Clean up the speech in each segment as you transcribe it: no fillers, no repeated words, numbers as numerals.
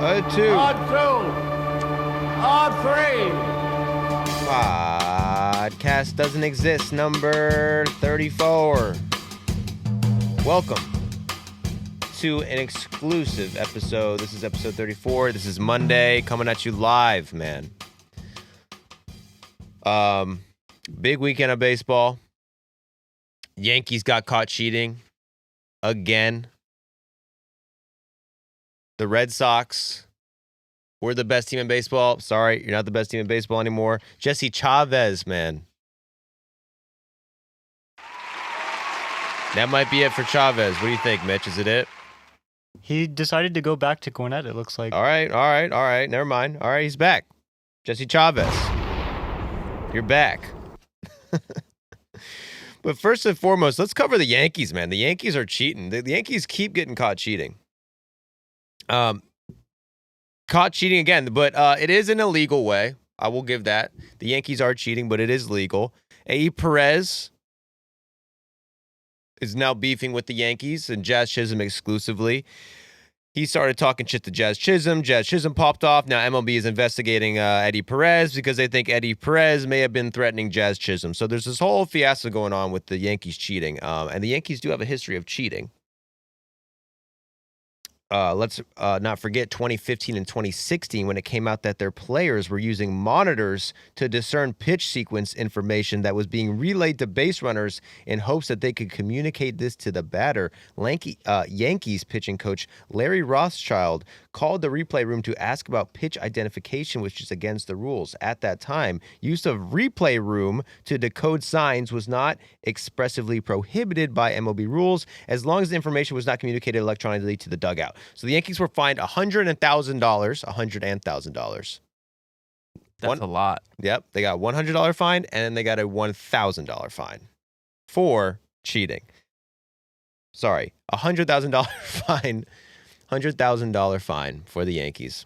Two. On two. On three. Podcast doesn't exist. Number 34. Welcome to an exclusive episode. This is episode 34. This is Monday, coming at you live, man. Big weekend of baseball. Yankees got caught cheating again. The Red Sox were the best team in baseball. Sorry, you're not the best team in baseball anymore. Jesse Chavez, man. That might be it for Chavez. What do you think, Mitch? Is it? He decided to go back to Gwinnett, it looks like. All right. Never mind. All right, he's back. Jesse Chavez. You're back. But first and foremost, let's cover the Yankees, man. The Yankees are cheating. The Yankees keep getting caught cheating. Caught cheating again, but it is an illegal way. I will give that. The Yankees are cheating, but it is legal. A. Perez is now beefing with the Yankees and Jazz Chisholm exclusively. He started talking shit to Jazz Chisholm. Jazz Chisholm popped off. Now MLB is investigating Eddie Perez because they think Eddie Perez may have been threatening Jazz Chisholm. So there's this whole fiasco going on with the Yankees cheating. And the Yankees do have a history of cheating. Let's not forget 2015 and 2016 when it came out that their players were using monitors to discern pitch sequence information that was being relayed to base runners in hopes that they could communicate this to the batter. Yankees pitching coach Larry Rothschild called the replay room to ask about pitch identification, which is against the rules. At that time, use of replay room to decode signs was not expressively prohibited by MLB rules as long as the information was not communicated electronically to the dugout. So the Yankees were fined $100,000. That's a lot. Yep, they got $100 fine, and then they got a $1,000 fine for cheating. Sorry, $100,000 fine, $100,000 fine for the Yankees.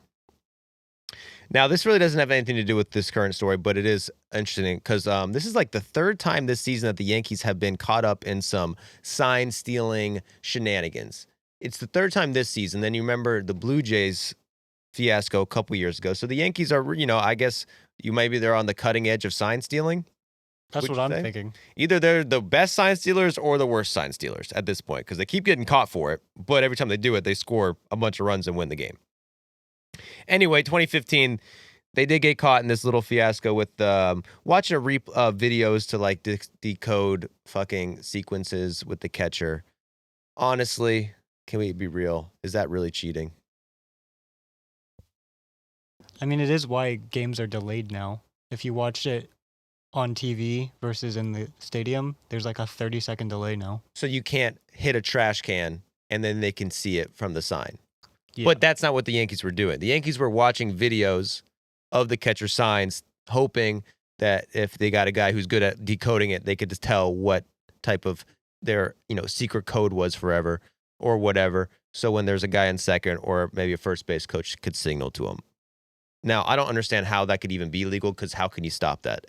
Now, this really doesn't have anything to do with this current story, but it is interesting because this is like the third time this season that the Yankees have been caught up in some sign-stealing shenanigans. It's the third time this season. Then you remember the Blue Jays fiasco a couple years ago. So the Yankees are, I guess they're on the cutting edge of sign stealing. That's what I'm thinking. Either they're the best sign stealers or the worst sign stealers at this point because they keep getting caught for it. But every time they do it, they score a bunch of runs and win the game. Anyway, 2015, they did get caught in this little fiasco with watching videos to like decode fucking sequences with the catcher. Honestly, can we be real? Is that really cheating? I mean, it is why games are delayed now. If you watched it on TV versus in the stadium, there's like a 30-second delay now. So you can't hit a trash can and then they can see it from the sign. Yeah. But that's not what the Yankees were doing. The Yankees were watching videos of the catcher signs, hoping that if they got a guy who's good at decoding it, they could just tell what type of their secret code was forever or whatever. So when there's a guy in second or maybe a first base coach could signal to him. Now, I don't understand how that could even be legal because how can you stop that?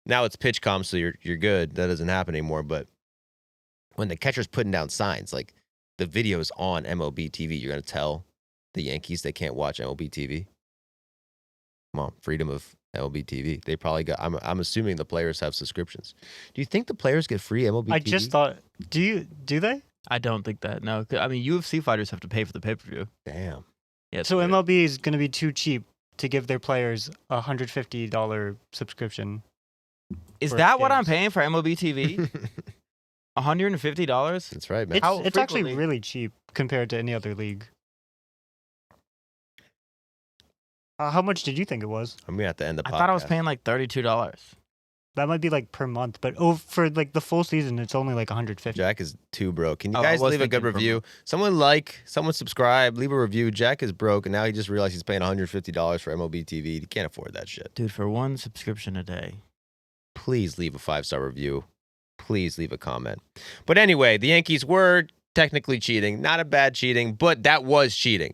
Now it's pitch comm, so you're good. That doesn't happen anymore. But when the catcher's putting down signs, like the video's on MLB TV, you're going to tell the Yankees they can't watch MLB TV? Come on, freedom of MLB TV. They probably got. I'm assuming the players have subscriptions. Do you think the players get free MLB TV? I just thought. Do they? I don't think that. No, I mean UFC fighters have to pay for the pay-per-view. Damn. Yeah. So MLB is going to be too cheap to give their players a $150 subscription. Is for that what I'm games. paying for MLB TV? $150? That's right, man. It's actually really cheap compared to any other league. How much did you think it was? I'm gonna have to end the podcast. I thought I was paying like $32. That might be like per month, but for like the full season, it's only like 150. Jack is too broke. Can you I guys was leave a good thinking per review? Someone subscribe, leave a review. Jack is broke, and now he just realized he's paying $150 for MLB TV. He can't afford that shit. Dude, for one subscription a day. Please leave a 5-star review. Please leave a comment. But anyway, the Yankees were technically cheating. Not a bad cheating, but that was cheating.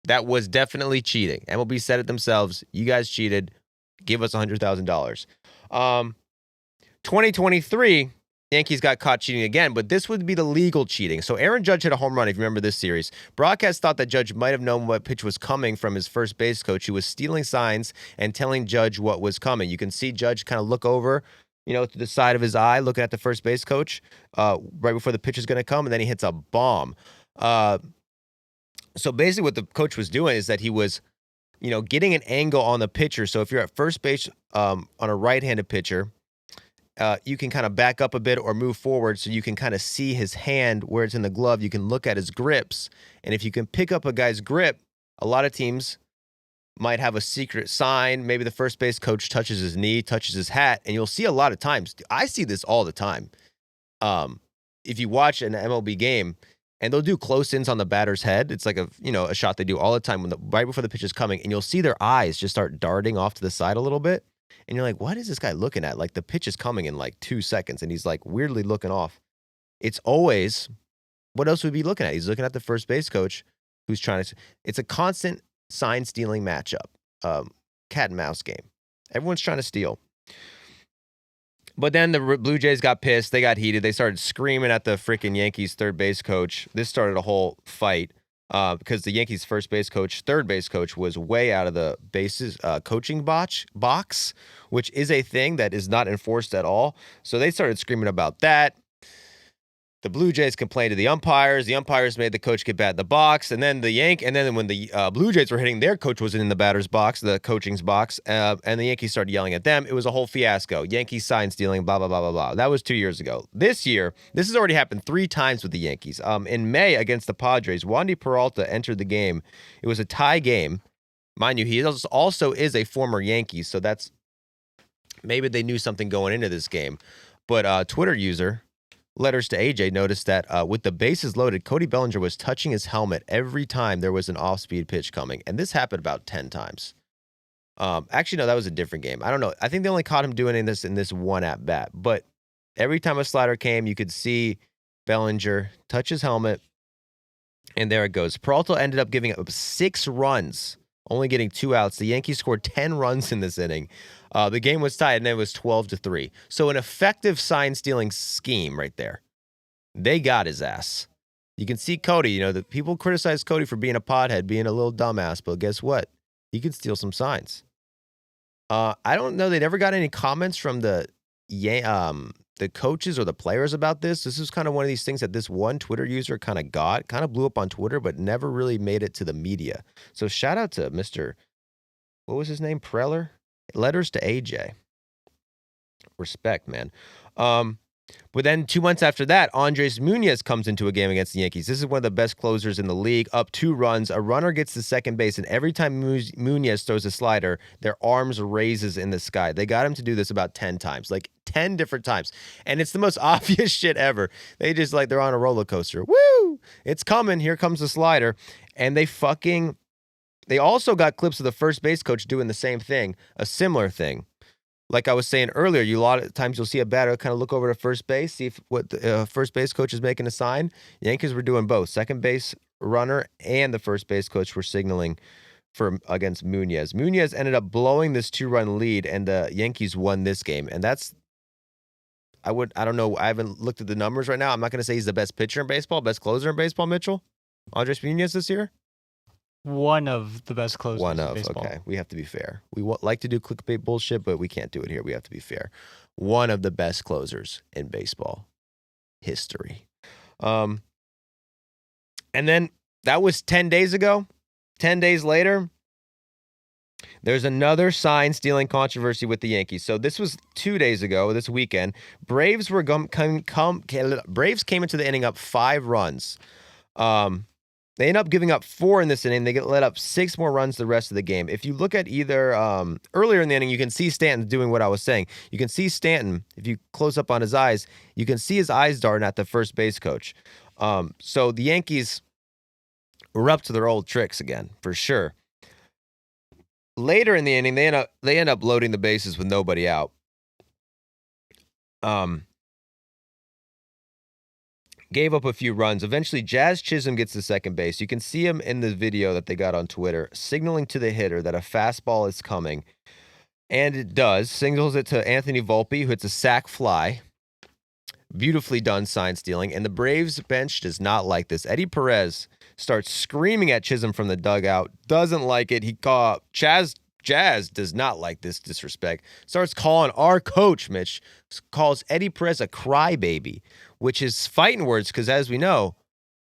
That was definitely cheating. MLB said it themselves. You guys cheated. Give us $100,000. 2023, Yankees got caught cheating again, but this would be the legal cheating. So Aaron Judge hit a home run, if you remember this series. Broadcast thought that Judge might have known what pitch was coming from his first base coach, who was stealing signs and telling Judge what was coming. You can see Judge kind of look over, to the side of his eye, looking at the first base coach right before the pitch is going to come, and then he hits a bomb. So basically what the coach was doing is that he was, getting an angle on the pitcher. So if you're at first base on a right-handed pitcher, you can kind of back up a bit or move forward so you can kind of see his hand where it's in the glove. You can look at his grips. And if you can pick up a guy's grip, a lot of teams might have a secret sign. Maybe the first base coach touches his knee, touches his hat, and you'll see a lot of times. I see this all the time. If you watch an MLB game, and they'll do close-ins on the batter's head. It's like a shot they do all the time right before the pitch is coming, and you'll see their eyes just start darting off to the side a little bit. And you're like, what is this guy looking at? Like, the pitch is coming in like 2 seconds, and he's like weirdly looking off. It's always, what else would he be looking at? He's looking at the first base coach who's trying to, it's a constant sign stealing matchup, cat and mouse game. Everyone's trying to steal. But then the Blue Jays got pissed. They got heated. They started screaming at the freaking Yankees third base coach. This started a whole fight. Because the Yankees third base coach was way out of the bases coaching box, which is a thing that is not enforced at all. So they started screaming about that. The Blue Jays complained to the umpires. The umpires made the coach get bat in the box. And then when the Blue Jays were hitting, their coach wasn't in the batter's box, the coaching's box. And the Yankees started yelling at them. It was a whole fiasco. Yankees sign stealing, blah, blah, blah, blah, blah. That was 2 years ago. This year, this has already happened 3 times with the Yankees. In May against the Padres, Wandy Peralta entered the game. It was a tie game. Mind you, he also is a former Yankee. So that's, maybe they knew something going into this game. But Twitter user, Letters to AJ, noticed that with the bases loaded, Cody Bellinger was touching his helmet every time there was an off-speed pitch coming. And this happened about 10 times. Actually, no, that was a different game. I don't know. I think they only caught him doing this in this one at-bat. But every time a slider came, you could see Bellinger touch his helmet. And there it goes. Peralta ended up giving up 6 runs, only getting 2 outs. The Yankees scored 10 runs in this inning. The game was tied, and it was 12-3. So an effective sign-stealing scheme right there. They got his ass. You can see Cody. The people criticize Cody for being a pothead, being a little dumbass, but guess what? He could steal some signs. I don't know. They never got any comments from the coaches or the players about this. This is kind of one of these things that this one Twitter user kind of blew up on Twitter, but never really made it to the media. So shout out to Mr. What was his name? Preller? Letters to AJ. Respect, man. But then 2 months after that, Andres Munoz comes into a game against the Yankees. This is one of the best closers in the league. Up 2 runs, a runner gets to second base, and every time Munoz throws a slider, their arms raises in the sky. They got him to do this about 10 times, like 10 different times. And it's the most obvious shit ever. They just they're on a roller coaster. Woo! It's coming. Here comes the slider. And they also got clips of the first base coach doing the same thing, a similar thing. Like I was saying earlier, a lot of times you'll see a batter kind of look over to first base, see if what the first base coach is making a sign. Yankees were doing both. Second base runner and the first base coach were signaling against Munoz. Munoz ended up blowing this 2-run lead, and the Yankees won this game. And I don't know. I haven't looked at the numbers right now. I'm not going to say he's the best pitcher in baseball, best closer in baseball, Mitchell. Andres Munoz this year? One of the best closers in baseball. Okay. We have to be fair. We like to do clickbait bullshit, but we can't do it here. We have to be fair. One of the best closers in baseball history. And then that was 10 days ago. 10 days later, there's another sign-stealing controversy with the Yankees. So this was 2 days ago, this weekend. Braves came into the inning up 5 runs. They end up giving up 4 in this inning. They get let up 6 more runs the rest of the game. If you look at either earlier in the inning, you can see Stanton doing what I was saying. You can see Stanton, if you close up on his eyes, you can see his eyes darting at the first base coach. So the Yankees were up to their old tricks again, for sure. Later in the inning, they end up loading the bases with nobody out. Gave up a few runs. Eventually, Jazz Chisholm gets to second base. You can see him in the video that they got on Twitter, signaling to the hitter that a fastball is coming. And it does. Signals it to Anthony Volpe, who hits a sac fly. Beautifully done sign stealing. And the Braves bench does not like this. Eddie Perez starts screaming at Chisholm from the dugout. Doesn't like it. He called Jazz does not like this disrespect. Starts calling our coach, Mitch, calls Eddie Perez a crybaby, which is fighting words because, as we know,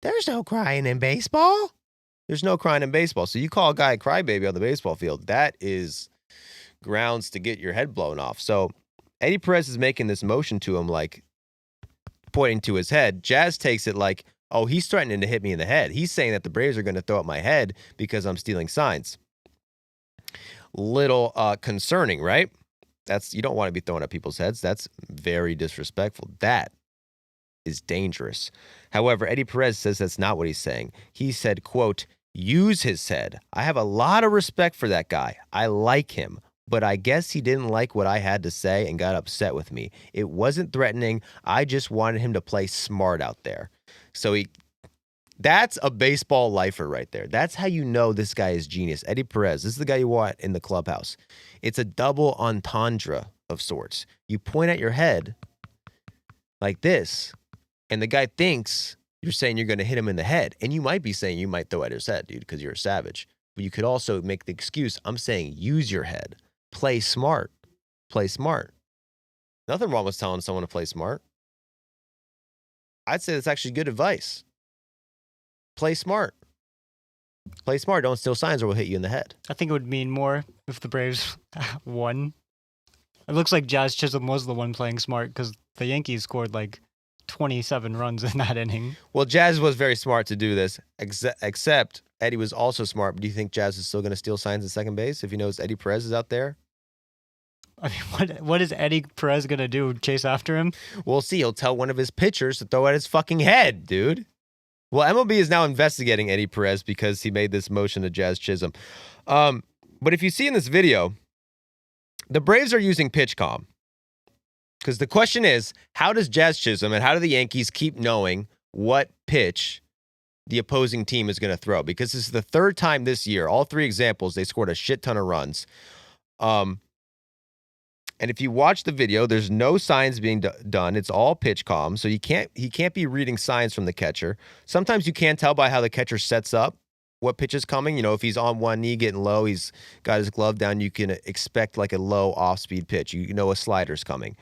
there's no crying in baseball. There's no crying in baseball. So you call a guy a crybaby on the baseball field, that is grounds to get your head blown off. So Eddie Perez is making this motion to him, like pointing to his head. Jazz takes it like, oh, he's threatening to hit me in the head. He's saying that the Braves are going to throw at my head because I'm stealing signs. Little concerning, right? You don't want to be throwing at people's heads. That's very disrespectful. That is dangerous. However, Eddie Perez says that's not what he's saying. He said, quote, use his head. I have a lot of respect for that guy. I like him, but I guess he didn't like what I had to say and got upset with me. It wasn't threatening. I just wanted him to play smart out there. So that's a baseball lifer right there. That's how you know this guy is genius. Eddie Perez, this is the guy you want in the clubhouse. It's a double entendre of sorts. You point at your head like this, and the guy thinks you're saying you're going to hit him in the head. And you might be saying you might throw at his head, dude, because you're a savage. But you could also make the excuse, I'm saying use your head. Play smart. Play smart. Nothing wrong with telling someone to play smart. I'd say that's actually good advice. Play smart. Play smart. Don't steal signs or we'll hit you in the head. I think it would mean more if the Braves won. It looks like Jazz Chisholm was the one playing smart because the Yankees scored like 27 runs in that inning. Well, Jazz was very smart to do this, except Eddie was also smart. But do you think Jazz is still going to steal signs at second base if he knows Eddie Perez is out there? I mean, what is Eddie Perez going to do? Chase after him? We'll see. He'll tell one of his pitchers to throw at his fucking head, dude. Well, MLB is now investigating Eddie Perez because he made this motion to Jazz Chisholm. But if you see in this video, the Braves are using PitchCom. Because the question is, how does Jazz Chisholm and how do the Yankees keep knowing what pitch the opposing team is going to throw? Because this is the third time this year, all three examples, they scored a shit ton of runs. And if you watch the video, there's no signs being done. It's all PitchCom. So he can't be reading signs from the catcher. Sometimes you can tell by how the catcher sets up what pitch is coming. You know, if he's on one knee getting low, he's got his glove down, you can expect like a low off-speed pitch. You know a slider's coming.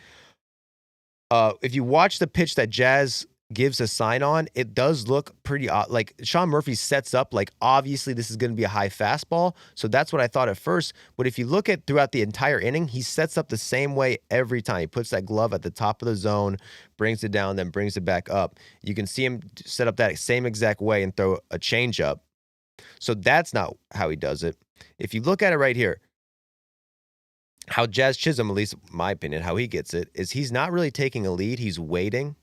If you watch the pitch that Jazz gives a sign on, it does look pretty like Sean Murphy sets up like obviously this is going to be a high fastball. So that's what I thought at first. But if you look at throughout the entire inning, he sets up the same way every time. He puts that glove at the top of the zone, brings it down, then brings it back up. You can see him set up that same exact way and throw a changeup. So that's not how he does it. If you look at it right here, how Jazz Chisholm, at least in my opinion, how he gets it is he's not really taking a lead. He's waiting.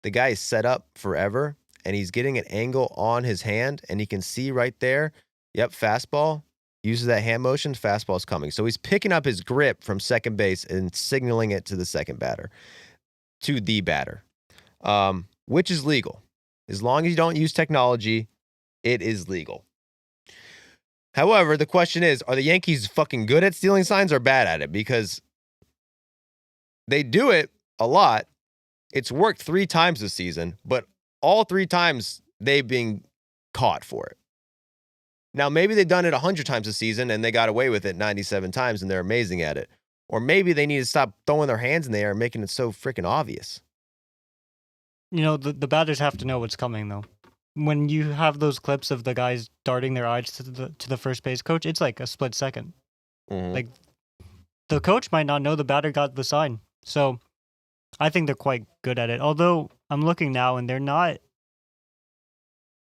The guy is set up forever, and he's getting an angle on his hand, and he can see right there, yep, fastball, uses that hand motion, fastball's coming. So he's picking up his grip from second base and signaling it to the second batter, to the batter, which is legal. As long as you don't use technology, it is legal. However, the question is, are the Yankees fucking good at stealing signs or bad at it? Because they do it a lot. It's worked 3 times this season, but all 3 times they've been caught for it. Now, maybe they've done it 100 times this season and they got away with it 97 times and they're amazing at it. Or maybe they need to stop throwing their hands in the air and making it so freaking obvious. You know, the batters have to know what's coming, though. When you have those clips of the guys darting their eyes to the first base coach, it's like a split second. Mm-hmm. Like, the coach might not know the batter got the sign. So I think they're quite good at it. Although I'm looking now and they're not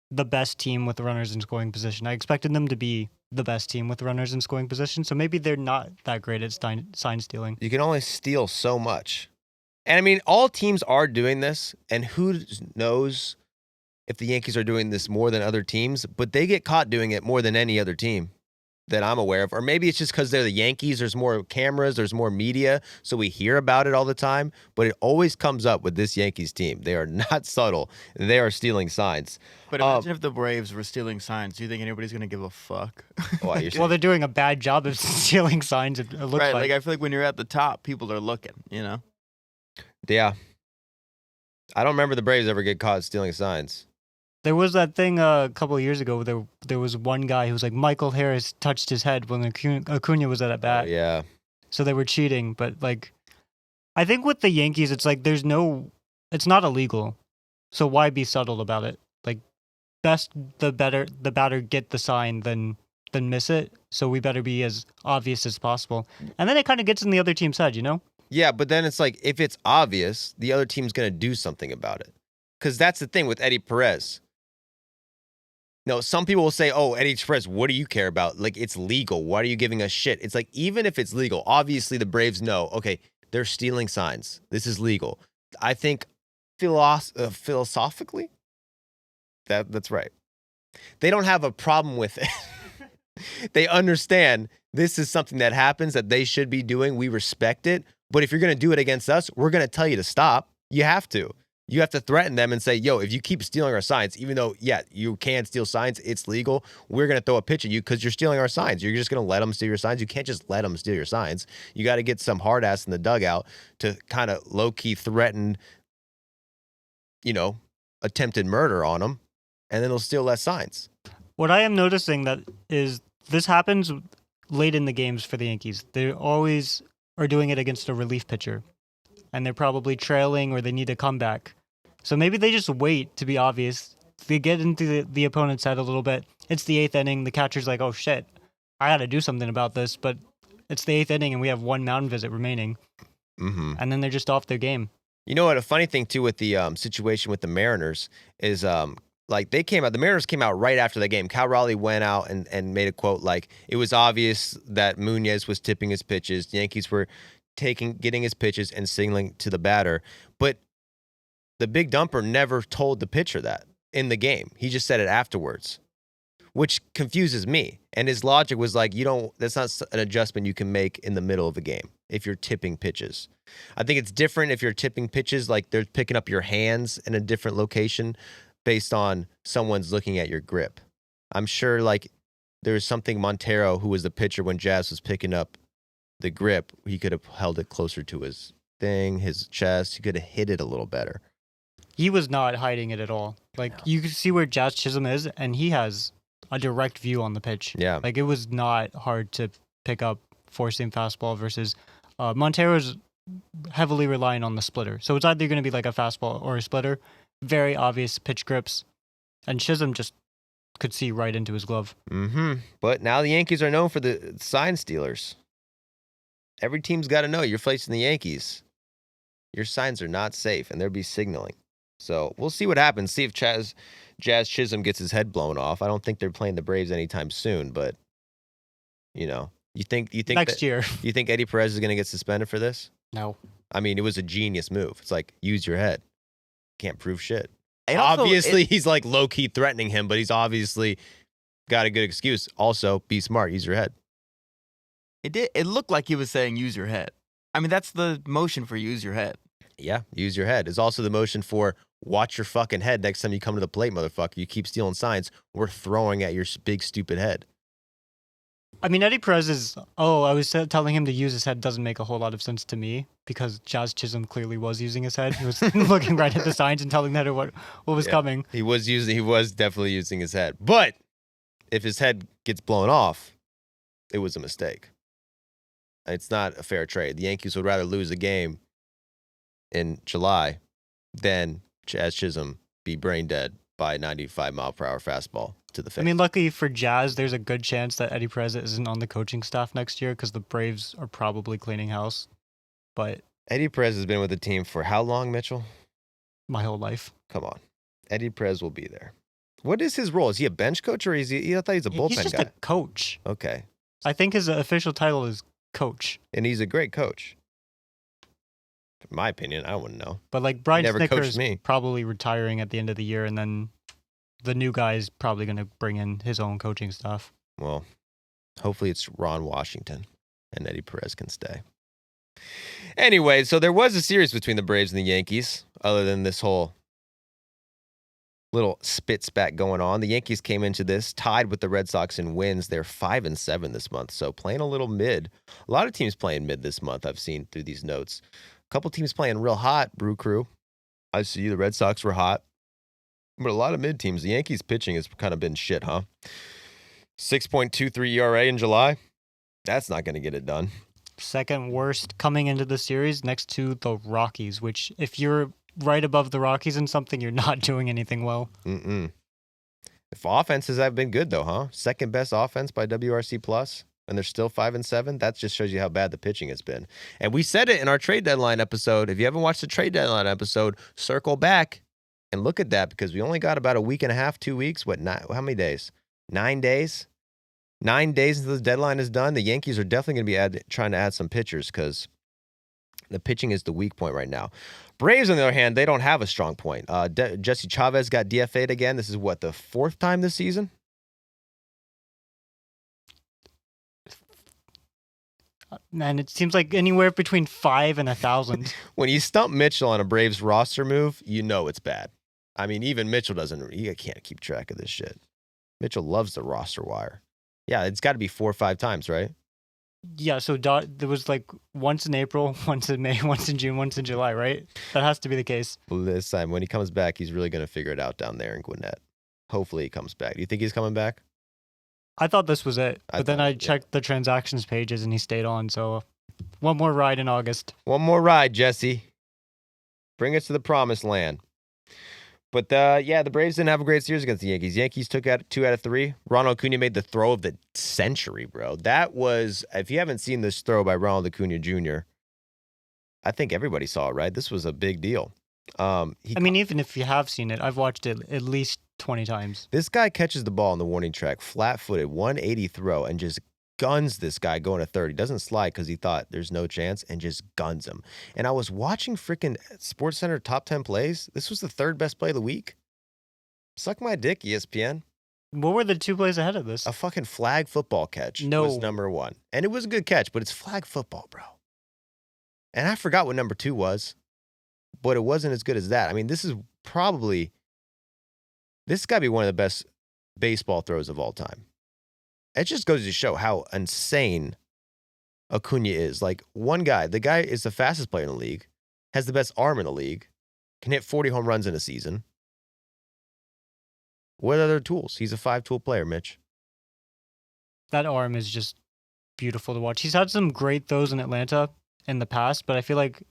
the best team with runners in scoring position. I expected them to be the best team with runners in scoring position. So maybe they're not that great at sign stealing. You can only steal so much. And I mean, all teams are doing this. And who knows if the Yankees are doing this more than other teams, but they get caught doing it more than any other team that I'm aware of. Or maybe it's just because they're the Yankees. There's more cameras. There's more media. So we hear about it all the time. But it always comes up with this Yankees team. They are not subtle. They are stealing signs. But imagine if the Braves were stealing signs. Do you think anybody's going to give a fuck? Well, they're doing a bad job of stealing signs, it looks right, like. like I feel like when you're at the top, people are looking, you know? Yeah. I don't remember the Braves ever get caught stealing signs. There was that thing a couple of years ago where there was one guy who was like, Michael Harris touched his head when Acuna was at bat. Oh, yeah. So they were cheating. But, like, I think with the Yankees, it's like it's not illegal. So why be subtle about it? Like, the batter get the sign than miss it. So we better be as obvious as possible. And then it kind of gets in the other team's head, you know? Yeah, but then it's like, if it's obvious, the other team's going to do something about it. Because that's the thing with Eddie Perez. No, some people will say, oh, Eddie Perez, what do you care about? Like, it's legal. Why are you giving us shit? It's like, even if it's legal, obviously the Braves know, okay, they're stealing signs. This is legal. I think philosophically, that's right. They don't have a problem with it. They understand this is something that happens that they should be doing. We respect it. But if you're going to do it against us, we're going to tell you to stop. You have to. You have to threaten them and say, yo, if you keep stealing our signs, even though, yeah, you can steal signs, it's legal, we're going to throw a pitch at you because you're stealing our signs. You're just going to let them steal your signs. You can't just let them steal your signs. You got to get some hard ass in the dugout to kind of low-key threaten, attempted murder on them, and then they'll steal less signs. What I am noticing that is this happens late in the games for the Yankees. They always are doing it against a relief pitcher, and they're probably trailing or they need a comeback. So maybe they just wait to be obvious. They get into the opponent's head a little bit. It's the 8th inning. The catcher's like, oh, shit, I got to do something about this. But it's the 8th inning, and we have one mound visit remaining. Mm-hmm. And then they're just off their game. You know what? A funny thing, too, with the situation with the Mariners is the Mariners came out right after the game. Cal Raleigh went out and made a quote like, it was obvious that Munoz was tipping his pitches. The Yankees were getting his pitches and signaling to the batter. But the big dumper never told the pitcher that in the game. He just said it afterwards, which confuses me. And his logic was like, that's not an adjustment you can make in the middle of a game if you're tipping pitches. I think it's different if you're tipping pitches, like they're picking up your hands in a different location based on someone's looking at your grip. I'm sure like there was something Montero, who was the pitcher when Jazz was picking up the grip, he could have held it closer to his chest. He could have hit it a little better. He was not hiding it at all. Like, you could see where Jazz Chisholm is, and he has a direct view on the pitch. Yeah. Like, it was not hard to pick up four-seam fastball versus Montero's heavily relying on the splitter. So it's either going to be like a fastball or a splitter. Very obvious pitch grips. And Chisholm just could see right into his glove. Mm-hmm. But now the Yankees are known for the sign stealers. Every team's got to know you're facing the Yankees. Your signs are not safe, and they'll be signaling. So we'll see what happens. See if Jazz Chisholm gets his head blown off. I don't think they're playing the Braves anytime soon, but you think next year. You think Eddie Perez is going to get suspended for this? No. I mean, it was a genius move. It's like, use your head. Can't prove shit. And also, obviously, he's like low key threatening him, but he's obviously got a good excuse. Also, be smart. Use your head. It looked like he was saying use your head. I mean, that's the motion for use your head. Yeah, use your head. It's also the motion for watch your fucking head next time you come to the plate, motherfucker. You keep stealing signs, we're throwing at your big, stupid head. I mean, Eddie Perez I was telling him to use his head doesn't make a whole lot of sense to me because Jazz Chisholm clearly was using his head. He was looking right at the signs and telling that what was coming. He was definitely using his head. But if his head gets blown off, it was a mistake. It's not a fair trade. The Yankees would rather lose a game in July than Jazz Chisholm be brain dead by 95-mile-per-hour fastball to the face. I mean, luckily for Jazz, there's a good chance that Eddie Perez isn't on the coaching staff next year because the Braves are probably cleaning house. But Eddie Perez has been with the team for how long, Mitchell? My whole life. Come on. Eddie Perez will be there. What is his role? Is he a bench coach or is he? I thought he's a bullpen guy. He's just a coach. Okay. I think his official title is coach. And he's a great coach. In my opinion, I wouldn't know. But like Brian Never Snitker coached is me. probably retiring at the end of the year, and then the new guy is probably going to bring in his own coaching staff. Well, hopefully it's Ron Washington and Eddie Perez can stay. Anyway, so there was a series between the Braves and the Yankees, other than this whole little spit spat going on. The Yankees came into this tied with the Red Sox in wins. They're 5-7 this month, so playing a little mid. A lot of teams playing mid this month, I've seen through these notes. A couple teams playing real hot, Brew Crew. I see the Red Sox were hot, but a lot of mid teams. The Yankees pitching has kind of been shit, huh? 6.23 ERA in July. That's not going to get it done. Second worst coming into the series next to the Rockies, which if you're right above the Rockies in something, you're not doing anything well. If offenses have been good, though, huh? Second best offense by WRC plus, and they're still 5-7. That just shows you how bad the pitching has been. And we said it in our trade deadline episode. If you haven't watched the trade deadline episode, circle back and look at that, because we only got about a week and a half, 2 weeks. How many days? 9 days? 9 days until the deadline is done. The Yankees are definitely going to be trying to add some pitchers, because the pitching is the weak point right now. Braves, on the other hand, they don't have a strong point. Jesse Chavez got DFA'd again. This is what, the fourth time this season? Man, it seems like anywhere between 5 and 1,000. When you stump Mitchell on a Braves roster move, you know it's bad. I mean, even Mitchell he can't keep track of this shit. Mitchell loves the roster wire. Yeah, it's got to be 4 or 5 times, right? Yeah, so there was like once in April, once in May, once in June, once in July, right? That has to be the case. Well, this time, when he comes back, he's really going to figure it out down there in Gwinnett. Hopefully he comes back. Do you think he's coming back? I thought this was it, but then I checked the transactions pages and he stayed on, so one more ride in August. One more ride, Jesse. Bring us to the promised land. But, the Braves didn't have a great series against the Yankees. Yankees took out 2 out of 3. Ronald Acuna made the throw of the century, bro. That was, if you haven't seen this throw by Ronald Acuna Jr., I think everybody saw it, right? This was a big deal. Even if you have seen it, I've watched it at least 20 times. This guy catches the ball on the warning track, flat-footed, 180 throw, and just guns this guy going to third. He doesn't slide because he thought there's no chance, and just guns him. And I was watching freaking SportsCenter top 10 plays. This was the third best play of the week. Suck my dick, ESPN. What were the 2 plays ahead of this? A fucking flag football catch was number 1. And it was a good catch, but it's flag football, bro. And I forgot what number 2 was, but it wasn't as good as that. I mean, this got to be one of the best baseball throws of all time. It just goes to show how insane Acuna is. Like, one guy, the guy is the fastest player in the league, has the best arm in the league, can hit 40 home runs in a season. What other tools? He's a 5-tool player, Mitch. That arm is just beautiful to watch. He's had some great throws in Atlanta in the past, but I feel like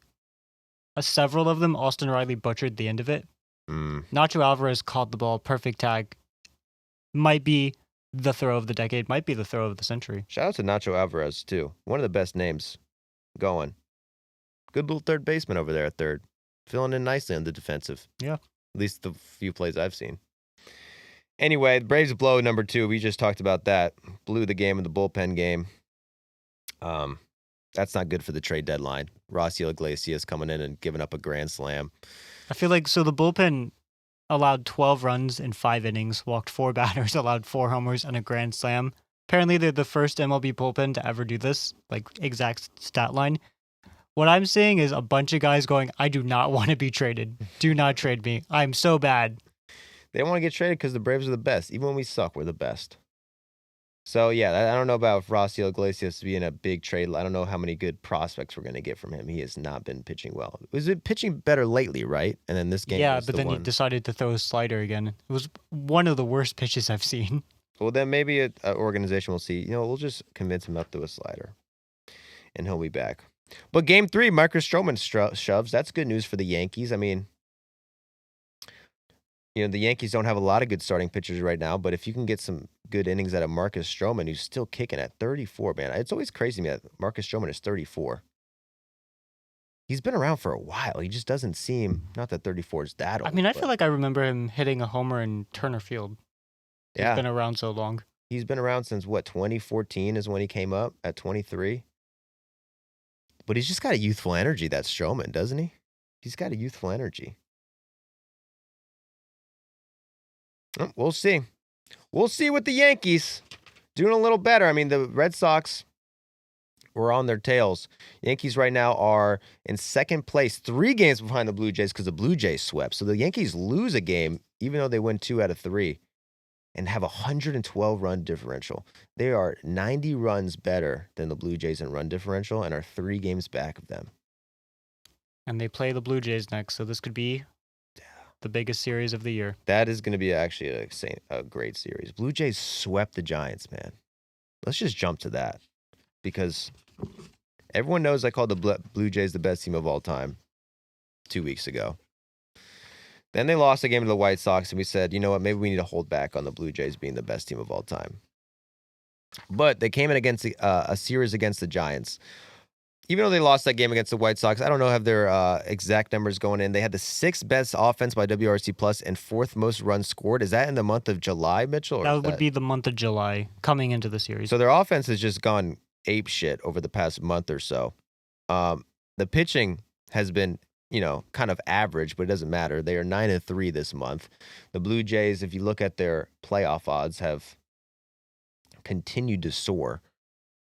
several of them, Austin Riley butchered the end of it. Nacho Alvarez caught the ball, perfect tag. Might be the throw of the decade, might be the throw of the century. Shout out to Nacho Alvarez, too. One of the best names going. Good little third baseman over there at third. Filling in nicely on the defensive. Yeah. At least the few plays I've seen. Anyway, the Braves blow number 2. We just talked about that. Blew the game in the bullpen game. That's not good for the trade deadline. Rossi Iglesias coming in and giving up a grand slam. I feel like, so the bullpen allowed 12 runs in 5 innings, walked 4 batters, allowed 4 homers, and a grand slam. Apparently, they're the first MLB bullpen to ever do this, like exact stat line. What I'm seeing is a bunch of guys going, I do not want to be traded. Do not trade me. I'm so bad. They don't want to get traded because the Braves are the best. Even when we suck, we're the best. So, yeah, I don't know about Rossi Iglesias being a big trade. I don't know how many good prospects we're going to get from him. He has not been pitching well. Was it pitching better lately, right? And then this game was but then he decided to throw a slider again. It was one of the worst pitches I've seen. Well, then maybe an organization will see, we'll just convince him up to a slider, and he'll be back. But Game 3, Marcus Stroman shoves. That's good news for the Yankees. I mean, the Yankees don't have a lot of good starting pitchers right now, but if you can get some good innings out of Marcus Stroman, who's still kicking at 34, man. It's always crazy to me that Marcus Stroman is 34. He's been around for a while. He just doesn't seem, not that 34 is that old. I mean, I feel like I remember him hitting a homer in Turner Field. He's been around so long. He's been around since, 2014 is when he came up at 23. But he's just got a youthful energy, that Stroman, doesn't he? He's got a youthful energy. We'll see. We'll see with the Yankees doing a little better. I mean, the Red Sox were on their tails. Yankees right now are in second place, 3 games behind the Blue Jays because the Blue Jays swept. So the Yankees lose a game, even though they win 2 out of 3, and have a 112-run differential. They are 90 runs better than the Blue Jays in run differential and are 3 games back of them. And they play the Blue Jays next, so this could be the biggest series of the year. That is going to be actually a great series. Blue Jays swept the Giants, man. Let's just jump to that because everyone knows I called the Blue Jays the best team of all time 2 weeks ago. Then they lost a game to the White Sox, and we said, you know what, maybe we need to hold back on the Blue Jays being the best team of all time. But they came in against a series against the Giants. Even though they lost that game against the White Sox, I don't know have their exact numbers going in. They had the 6th best offense by WRC plus and 4th most runs scored. Is that in the month of July, Mitchell? Or That would be the month of July coming into the series. So their offense has just gone ape shit over the past month or so. The pitching has been, kind of average, but it doesn't matter. They are 9-3 this month. The Blue Jays, if you look at their playoff odds, have continued to soar.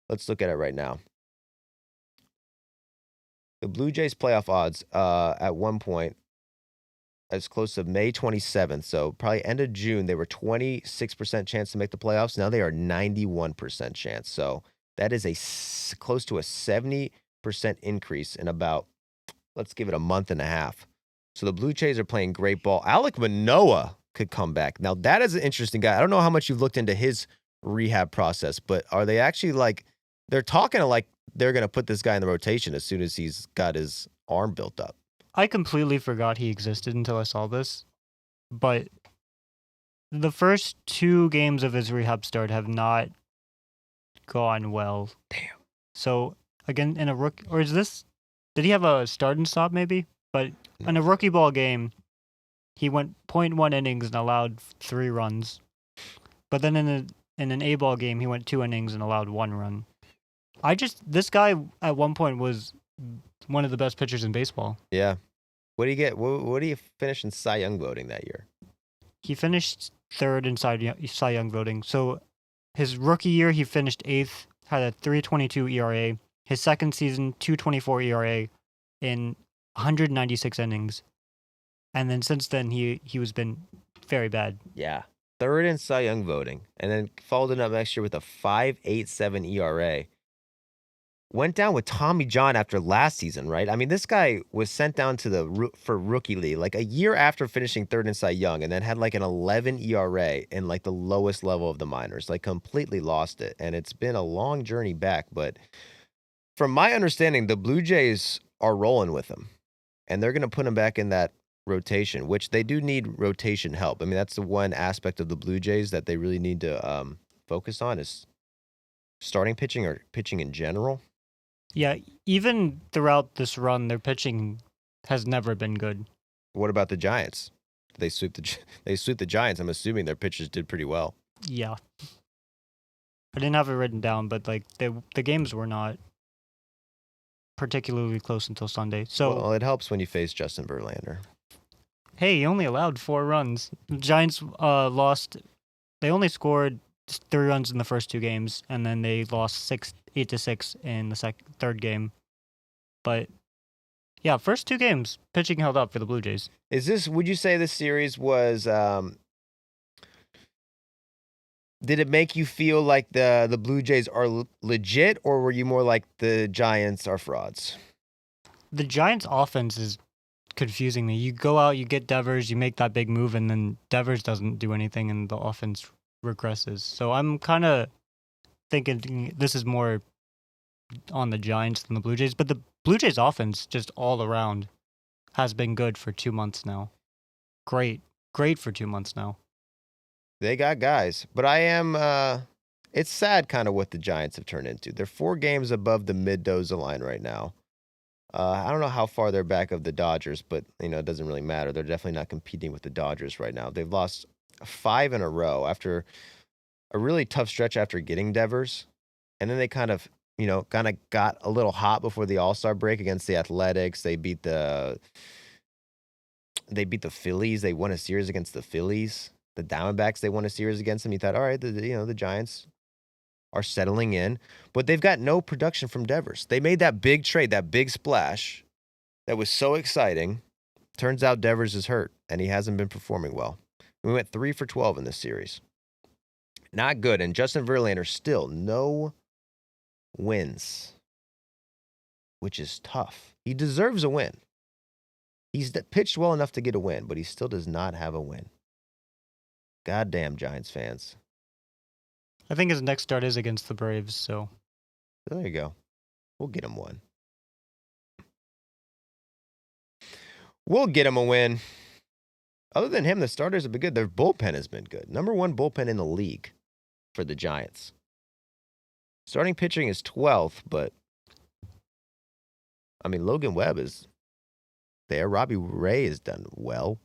Let's look at it right now. The Blue Jays playoff odds at one point, as close to May 27th, so probably end of June, they were 26% chance to make the playoffs. Now they are 91% chance. So that is close to a 70% increase in about, let's give it a month and a half. So the Blue Jays are playing great ball. Alek Manoah could come back. Now that is an interesting guy. I don't know how much you've looked into his rehab process, but are they actually they're talking like they're going to put this guy in the rotation as soon as he's got his arm built up. I completely forgot he existed until I saw this, but the first 2 games of his rehab start have not gone well. Damn. So again, in a rookie, or did he have a start and stop maybe? But in a rookie ball game, he went 0.1 innings and allowed 3 runs. But then in an A ball game, he went 2 innings and allowed 1 run. This guy at one point was one of the best pitchers in baseball. Yeah. What do you get? What do you finish in Cy Young voting that year? He finished 3rd in Cy Young voting. So his rookie year, he finished 8th, had a 3.22 ERA. His second season, 2.24 ERA in 196 innings. And then since then, he was been very bad. Yeah. 3rd in Cy Young voting. And then followed it up next year with a 5.87 ERA. Went down with Tommy John after last season, right? I mean, this guy was sent down to for rookie league a year after finishing 3rd in Cy Young, and then had an 11 ERA in the lowest level of the minors, completely lost it. And it's been a long journey back, but from my understanding, the Blue Jays are rolling with him, and they're going to put him back in that rotation, which they do need rotation help. I mean, that's the one aspect of the Blue Jays that they really need to focus on is starting pitching or pitching in general. Yeah, even throughout this run, their pitching has never been good. What about the Giants? They sweep the Giants. I'm assuming their pitchers did pretty well. Yeah. I didn't have it written down, but the games were not particularly close until Sunday. So well, it helps when you face Justin Verlander. Hey, he only allowed 4 runs. The Giants lost. They only scored 3 runs in the first 2 games, and then they lost 8-6 in the third game. But yeah, first 2 games, pitching held up for the Blue Jays. Would you say this series was, did it make you feel like the Blue Jays are legit, or were you more like the Giants are frauds? The Giants offense is confusing me. You go out, you get Devers, you make that big move, and then Devers doesn't do anything, and the offense regresses. So I'm kind of thinking this is more on the Giants than the Blue Jays, but the Blue Jays offense just all around has been good for 2 months now. Great for 2 months now. They got guys, but it's sad kind of what the Giants have turned into. They're 4 games above the Mendoza line right now. I don't know how far they're back of the Dodgers, but it doesn't really matter. They're definitely not competing with the Dodgers right now. They've lost 5 in a row after a really tough stretch after getting Devers, and then they kind of got a little hot before the All-Star break against the Athletics. They beat the Phillies. They won a series against the Phillies. The Diamondbacks, they won a series against them. You thought, all right, the Giants are settling in, but they've got no production from Devers. They made that big trade, that big splash that was so exciting. Turns out Devers is hurt, and he hasn't been performing well. We went 3 for 12 in this series. Not good. And Justin Verlander still no wins, which is tough. He deserves a win. He's pitched well enough to get a win, but he still does not have a win. Goddamn Giants fans. I think his next start is against the Braves, so. There you go. We'll get him one. We'll get him a win. Other than him, the starters have been good. Their bullpen has been good. Number 1 bullpen in the league for the Giants. Starting pitching is 12th, but I mean, Logan Webb is there. Robbie Ray has done well.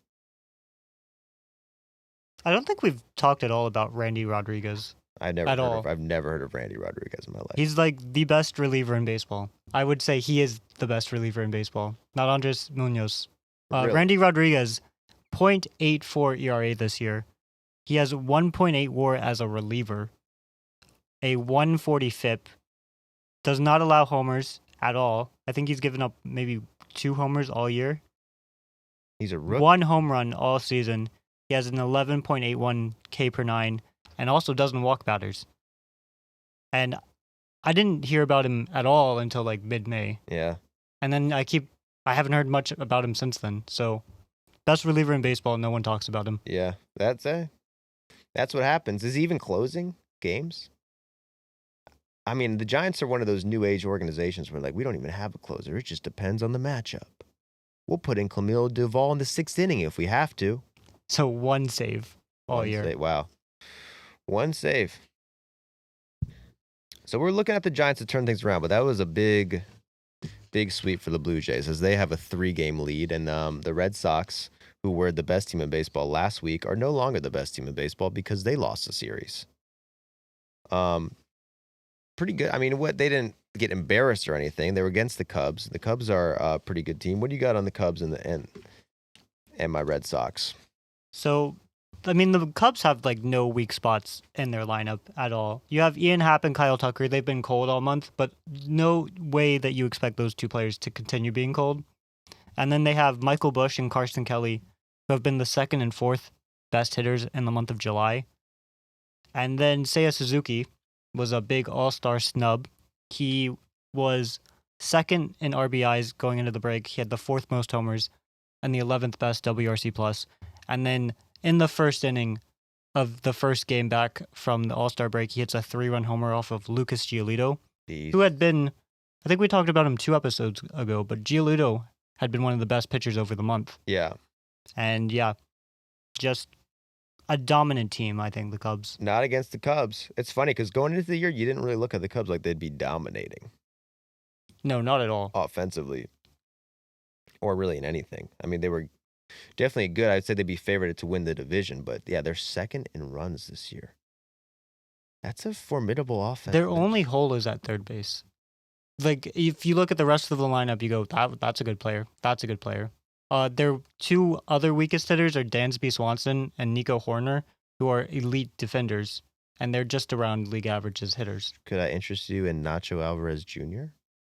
I don't think we've talked at all about Randy Rodriguez. I've never heard of Randy Rodriguez in my life. He's like the best reliever in baseball. I would say he is the best reliever in baseball. Not Andres Munoz. Really? Randy Rodriguez, 0.84 ERA this year. He has 1.8 WAR as a reliever, a 140 FIP. Does not allow homers at all. I think he's given up maybe 2 homers all year. He's a rookie. 1 home run all season. He has an 11.81 K per 9 and also doesn't walk batters. And I didn't hear about him at all until like mid-May. Yeah. And then I haven't heard much about him since then. So, best reliever in baseball, no one talks about him. Yeah, that's what happens. Is he even closing games? I mean, the Giants are one of those new age organizations where, like, we don't even have a closer. It just depends on the matchup. We'll put in Camilo Duvall in the 6th inning if we have to. So 1 save all year. Wow. 1 save. So we're looking at the Giants to turn things around, but that was a big sweep for the Blue Jays as they have a 3-game lead. And the Red Sox, who were the best team in baseball last week, are no longer the best team in baseball because they lost the series. Pretty good. I mean, they didn't get embarrassed or anything. They were against the Cubs. The Cubs are a pretty good team. What do you got on the Cubs and my Red Sox? So, I mean, the Cubs have like no weak spots in their lineup at all. You have Ian Happ and Kyle Tucker. They've been cold all month, but no way that you expect those 2 players to continue being cold. And then they have Michael Busch and Carson Kelly, who have been the 2nd and 4th best hitters in the month of July. And then Seiya Suzuki was a big all-star snub. He was 2nd in RBIs going into the break. He had the 4th most homers and the 11th best WRC+. And then in the 1st inning of the first game back from the All-Star break, he hits a 3-run homer off of Lucas Giolito, who had been, I think we talked about him 2 episodes ago, but Giolito had been one of the best pitchers over the month. Yeah. And yeah, just a dominant team, I think, the Cubs. Not against the Cubs. It's funny because going into the year, you didn't really look at the Cubs like they'd be dominating. No, not at all. Offensively. Or really in anything. I mean, they were definitely good. I'd say they'd be favored to win the division, but yeah, they're 2nd in runs this year. That's a formidable offense. Their only hole is at third base. Like, if you look at the rest of the lineup, you go, that's a good player. That's a good player. Their 2 other weakest hitters are Dansby Swanson and Nico Horner, who are elite defenders, and they're just around league average as hitters. Could I interest you in Nacho Alvarez Jr.?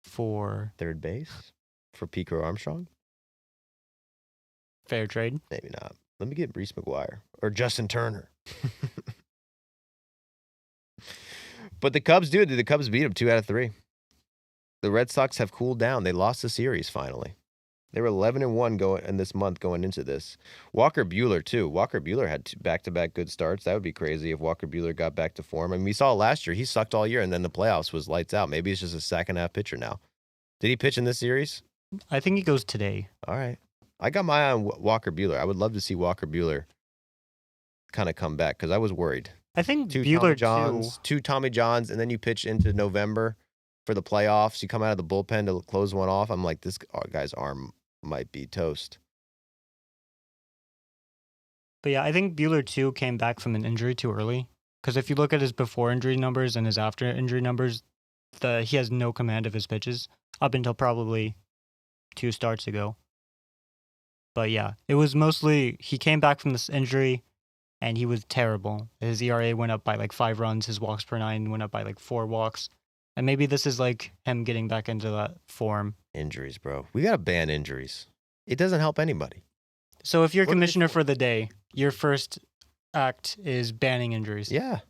For third base? For Pico Armstrong? Fair trade? Maybe not. Let me get Reese McGuire or Justin Turner. But the Cubs do. The Cubs beat them 2 out of 3. The Red Sox have cooled down. They lost the series finally. They were 11-1 in this month going into this. Walker Buehler too. Walker Buehler had back-to-back good starts. That would be crazy if Walker Buehler got back to form. I mean, we saw last year he sucked all year, and then the playoffs was lights out. Maybe he's just a second-half pitcher now. Did he pitch in this series? I think he goes today. All right. I got my eye on Walker Buehler. I would love to see Walker Buehler kind of come back because I was worried. I think 2 Buehler Tommy Johns, 2 Tommy Johns, and then you pitch into November for the playoffs. You come out of the bullpen to close one off. I'm like, this guy's arm might be toast. But yeah, I think Buehler too came back from an injury too early. Because if you look at his before injury numbers and his after injury numbers, he has no command of his pitches up until probably 2 starts ago. But yeah, it was mostly he came back from this injury and he was terrible. His ERA went up by like 5 runs. His walks per 9 went up by like 4 walks. And maybe this is like him getting back into that form. Injuries, bro. We got to ban injuries. It doesn't help anybody. So if you're commissioner for the day, your first act is banning injuries. Yeah.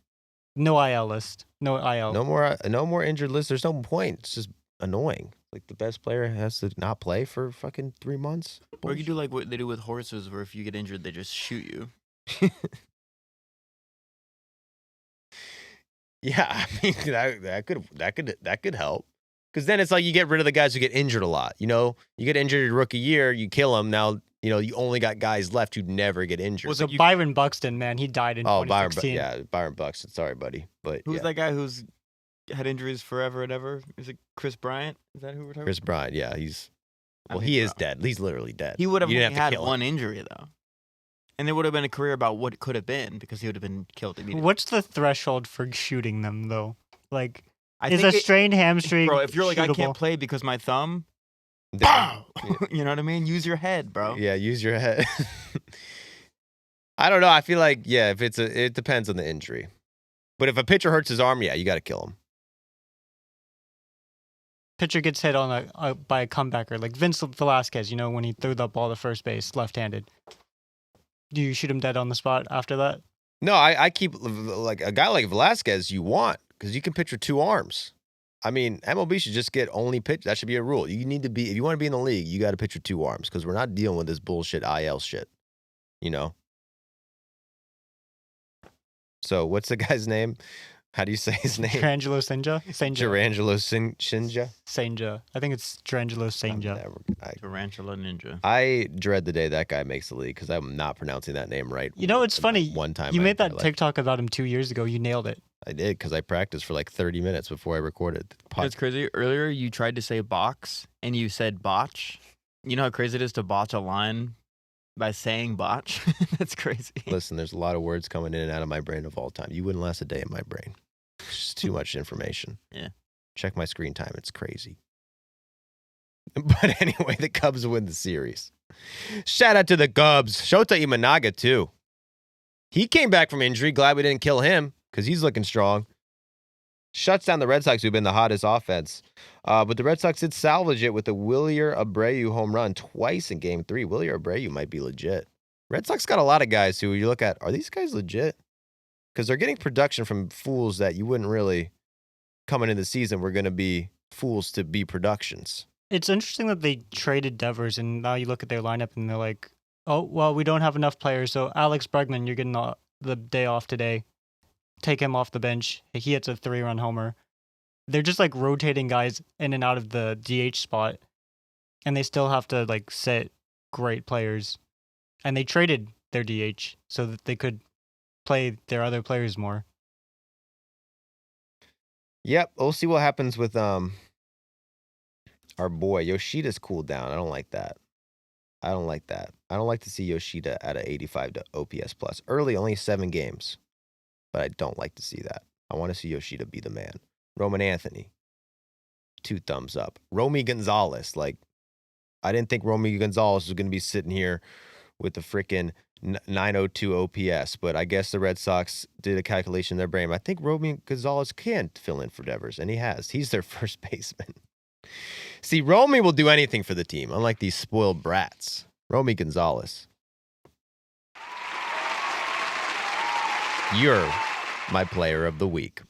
No IL list. No IL. No more injured lists. There's no point. It's just annoying. Like the best player has to not play for fucking 3 months. Or you do like what they do with horses, where if you get injured, they just shoot you. Yeah, I mean that could help. Because then it's like you get rid of the guys who get injured a lot. You know, you get injured your rookie year, you kill them. Now, you know, you only got guys left who never get injured. So Byron Buxton, man, he died in 2016. Byron Buxton. Sorry, buddy. But who's that guy who's had injuries forever and ever? Is it Chris Bryant? Is that who we're talking about? Chris Bryant, yeah. He is dead. He's literally dead. He would have only had one injury, though. And there would have been a career about what could have been, because he would have been killed immediately. What's the threshold for shooting them, though? Like, is a strained hamstring bro, if you're like, shootable? I can't play because my thumb, pow! You know what I mean? Use your head, bro. Yeah, use your head. I don't know. I feel like, yeah, if it depends on the injury. But if a pitcher hurts his arm, yeah, you got to kill him. Pitcher gets hit on by a comebacker, like Vince Velasquez, you know, when he threw the ball to first base left-handed. Do you shoot him dead on the spot after that? No, I keep, like, a guy like Velasquez you want, because you can pitch with 2 arms. I mean, MLB should just get only pitch. That should be a rule. You need to be, if you want to be in the league, you got to pitch with 2 arms, because we're not dealing with this bullshit IL shit, you know? So what's the guy's name? How do you say his name? Durangelo Sinja? Durangelo Sinja? Sinja. I think it's Durangelo Sinja. Tarantula Ninja. I dread the day that guy makes the league, because I'm not pronouncing that name right. You know, it's funny. One time you made that TikTok about him 2 years ago. You nailed it. I did, because I practiced for like 30 minutes before I recorded. That's crazy. Earlier, you tried to say box, and you said botch. You know how crazy it is to botch a line by saying botch? That's crazy. Listen, there's a lot of words coming in and out of my brain of all time. You wouldn't last a day in my brain. It's just too much information. Yeah. Check my screen time. It's crazy. But anyway, the Cubs win the series. Shout out to the Cubs. Shota Imanaga, too. He came back from injury. Glad we didn't kill him, because he's looking strong. Shuts down the Red Sox, who've been the hottest offense. But the Red Sox did salvage it with a Wilyer Abreu home run twice in Game 3. Wilyer Abreu might be legit. Red Sox got a lot of guys who you look at, are these guys legit? Because they're getting production from fools that you wouldn't really, coming into the season, were going to be fools to be productions. It's interesting that they traded Devers, and now you look at their lineup and they're like, oh, well, we don't have enough players, so Alex Bregman, you're getting the day off today. Take him off the bench. He hits a 3-run homer. They're just like rotating guys in and out of the DH spot, and they still have to like sit great players. And they traded their DH so that they could play their other players more. Yep, we'll see what happens with our boy Yoshida's cooled down. I don't like that. I don't like to see Yoshida at a 85 to OPS plus. Early, only 7 games. But I don't like to see that. I want to see Yoshida be the man. Roman Anthony, 2 thumbs up. Romy Gonzalez, like, I didn't think Romy Gonzalez was going to be sitting here with the freaking 902 OPS, but I guess the Red Sox did a calculation in their brain. I think Romy Gonzalez can fill in for Devers, and he has. He's their first baseman. See, Romy will do anything for the team, unlike these spoiled brats. Romy Gonzalez. You're my player of the week.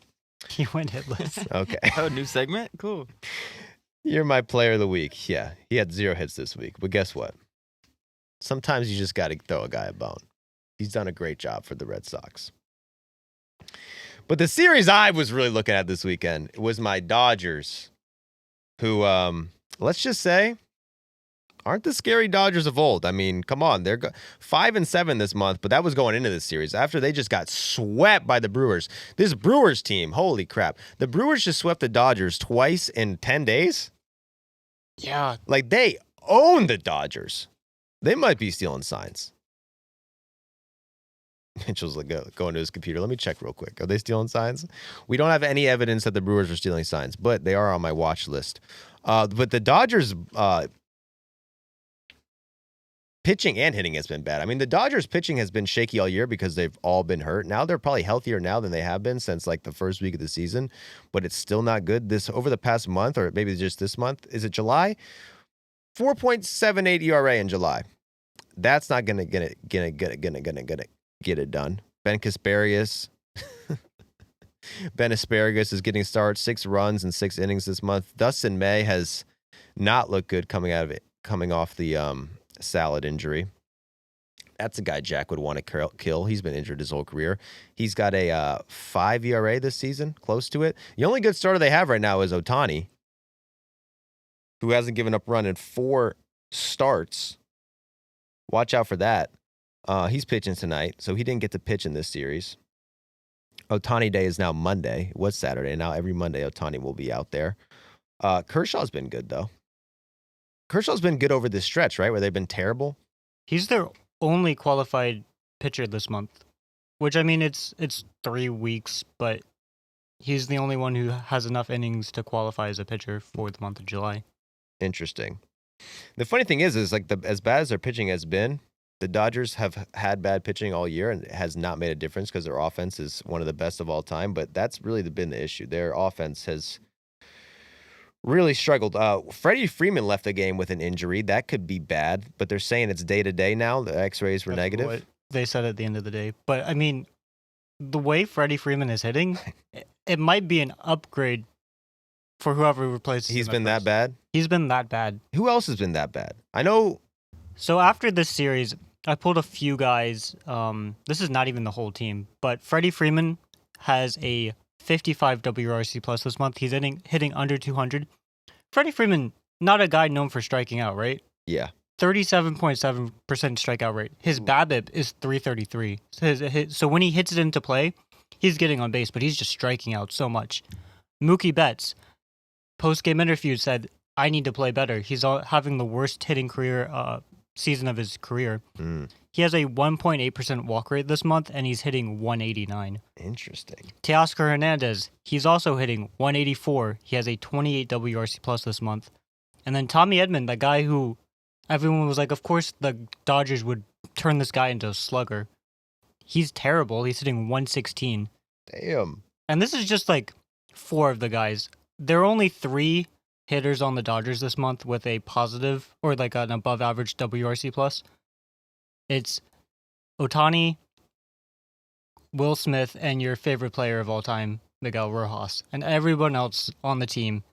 He went hitless. Okay. Oh, new segment? Cool. You're my player of the week. Yeah, he had 0 hits this week. But guess what? Sometimes you just got to throw a guy a bone. He's done a great job for the Red Sox. But the series I was really looking at this weekend was my Dodgers, who, let's just say, aren't the scary Dodgers of old. I mean, come on. They're 5-7 this month, but that was going into this series after they just got swept by the Brewers. This Brewers team, holy crap. The Brewers just swept the Dodgers twice in 10 days? Yeah. Like, they own the Dodgers. They might be stealing signs. Mitchell's like going to his computer. Let me check real quick. Are they stealing signs? We don't have any evidence that the Brewers are stealing signs, but they are on my watch list. But the Dodgers... pitching and hitting has been bad. I mean, the Dodgers pitching has been shaky all year because they've all been hurt. Now they're probably healthier now than they have been since like the first week of the season, but it's still not good. This over the past month, or maybe just this month, is it July? 4.78 ERA in July. That's not gonna get it done. Ben Asparagus is getting started, 6 runs in 6 innings this month. Dustin May has not look good coming off the salad injury. That's a guy Jack would want to kill. He's been injured his whole career. He's got a 5 ERA this season, close to it. The only good starter they have right now is Ohtani, who hasn't given up run in 4 starts. Watch out for that. He's pitching tonight, so he didn't get to pitch in this series. Ohtani Day is now Monday. It was Saturday. Now every Monday, Ohtani will be out there. Kershaw's been good, though. Kershaw's been good over this stretch, right, where they've been terrible. He's their only qualified pitcher this month, which, I mean, it's 3 weeks, but he's the only one who has enough innings to qualify as a pitcher for the month of July. Interesting. The funny thing is like as bad as their pitching has been, the Dodgers have had bad pitching all year, and it has not made a difference because their offense is one of the best of all time. But that's really been the issue. Their offense has really struggled. Freddie Freeman left the game with an injury. That could be bad, but they're saying it's day-to-day now. The X-rays were negative. What they said at the end of the day. But, I mean, the way Freddie Freeman is hitting, it might be an upgrade for whoever replaces him. He's been that bad? He's been that bad. Who else has been that bad? I know. So after this series, I pulled a few guys. This is not even the whole team, but Freddie Freeman has a 55 WRC plus this month. He's hitting under 200. Freddie Freeman, not a guy known for striking out, right? Yeah. 37.7% strikeout rate. His BABIP is 333. So when he hits it into play, he's getting on base, but he's just striking out so much. Mookie Betts, post-game interview, said, I need to play better. He's having the worst hitting season of his career. He has a 1.8% walk rate this month, and he's hitting 189. Interesting. Teoscar Hernandez, he's also hitting 184. He has a 28 WRC plus this month. And then Tommy Edman, the guy who everyone was like, of course the Dodgers would turn this guy into a slugger. He's terrible. He's hitting 116. Damn. And this is just like 4 of the guys. There are only 3 hitters on the Dodgers this month with a positive or like an above average WRC plus. It's Ohtani, Will Smith, and your favorite player of all time, Miguel Rojas. And everyone else on the team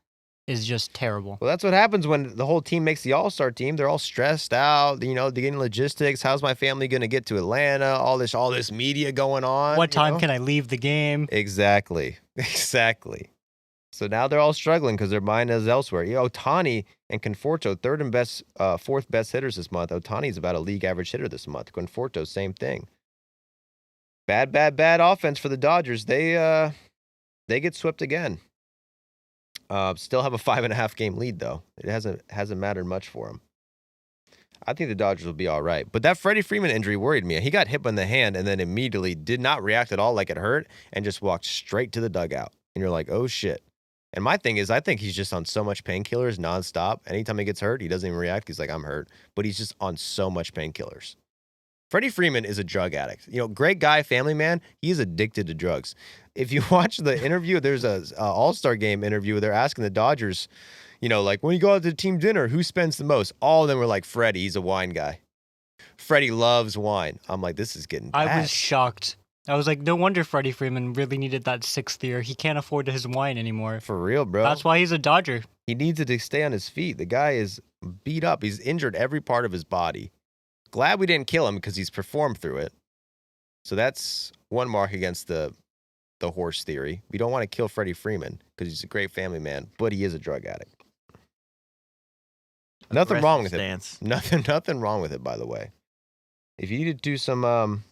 is just terrible. Well, that's what happens when the whole team makes the All-Star team. They're all stressed out, they're getting logistics. How's my family going to get to Atlanta? All this media going on. What time can I leave the game? Exactly. So now they're all struggling because their mind is elsewhere. Ohtani and Conforto, third and fourth best hitters this month. Ohtani's about a league average hitter this month. Conforto, same thing. Bad offense for the Dodgers. They get swept again. Still have a 5.5 game lead though. It hasn't mattered much for them. I think the Dodgers will be all right. But that Freddie Freeman injury worried me. He got hit in the hand and then immediately did not react at all like it hurt and just walked straight to the dugout. And you're like, oh shit. And my thing is, I think he's just on so much painkillers nonstop. Anytime he gets hurt, he doesn't even react. He's like, I'm hurt. But he's just on so much painkillers. Freddie Freeman is a drug addict. Great guy, family man. He's addicted to drugs. If you watch the interview, there's a All-Star game interview where they're asking the Dodgers, like when you go out to team dinner, who spends the most? All of them were like, Freddie, he's a wine guy. Freddie loves wine. I'm like, this is getting bad. I was shocked. I was like, no wonder Freddie Freeman really needed that 6th year. He can't afford his wine anymore. For real, bro. That's why he's a Dodger. He needs to stay on his feet. The guy is beat up. He's injured every part of his body. Glad we didn't kill him because he's performed through it. So that's one mark against the horse theory. We don't want to kill Freddie Freeman because he's a great family man, but he is a drug addict. Nothing wrong with it. Nothing wrong with it, by the way. If you need to do some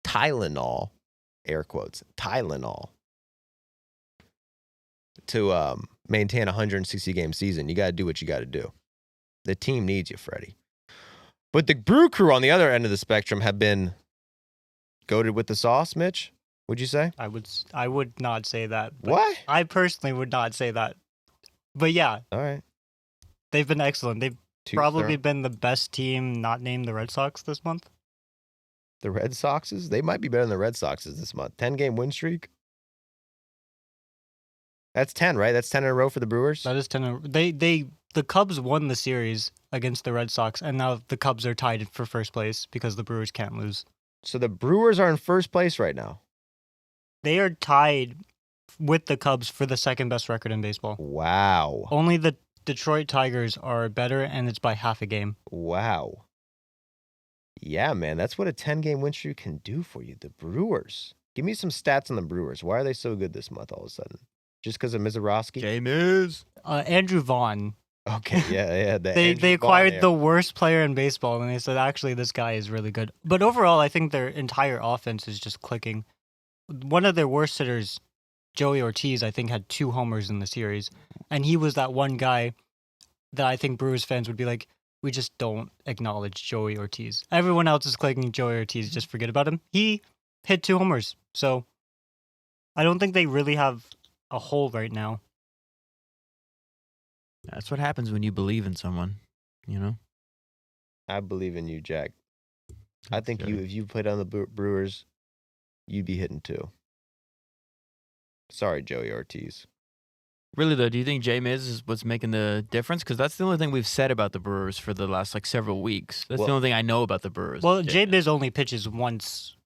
Tylenol, air quotes, Tylenol, to maintain a 160-game season, you got to do what you got to do. The team needs you, Freddie. But the Brew Crew on the other end of the spectrum have been goated with the sauce, Mitch, would you say? I would not say that. What? I personally would not say that. But yeah. All right. They've been excellent. They've probably been the best team not named the Red Sox this month. The Red Soxes? They might be better than the Red Soxes this month. 10-game win streak? That's 10, right? That's 10 in a row for the Brewers? That is 10. The Cubs won the series against the Red Sox, and now the Cubs are tied for first place because the Brewers can't lose. So the Brewers are in first place right now? They are tied with the Cubs for the second best record in baseball. Wow. Only the Detroit Tigers are better, and it's by half a game. Wow. Yeah, man, that's what a 10-game win streak can do for you. The Brewers. Give me some stats on the Brewers. Why are they so good this month all of a sudden? Just because of Mizorowski? James. Andrew Vaughn. Okay, yeah. They acquired the worst player in baseball, and they said, actually, this guy is really good. But overall, I think their entire offense is just clicking. One of their worst hitters, Joey Ortiz, I think had 2 homers in the series. And he was that one guy that I think Brewers fans would be like, we just don't acknowledge Joey Ortiz. Everyone else is clicking Joey Ortiz, just forget about him. He hit 2 homers. So I don't think they really have a hole right now. That's what happens when you believe in someone, you know? I believe in you, Jack. I think Sure. if you played on the Brewers, you'd be hitting 2. Sorry, Joey Ortiz. Really, though, do you think James is what's making the difference? Because that's the only thing we've said about the Brewers for the last, several weeks. That's the only thing I know about the Brewers. Well, J-Biz only pitches once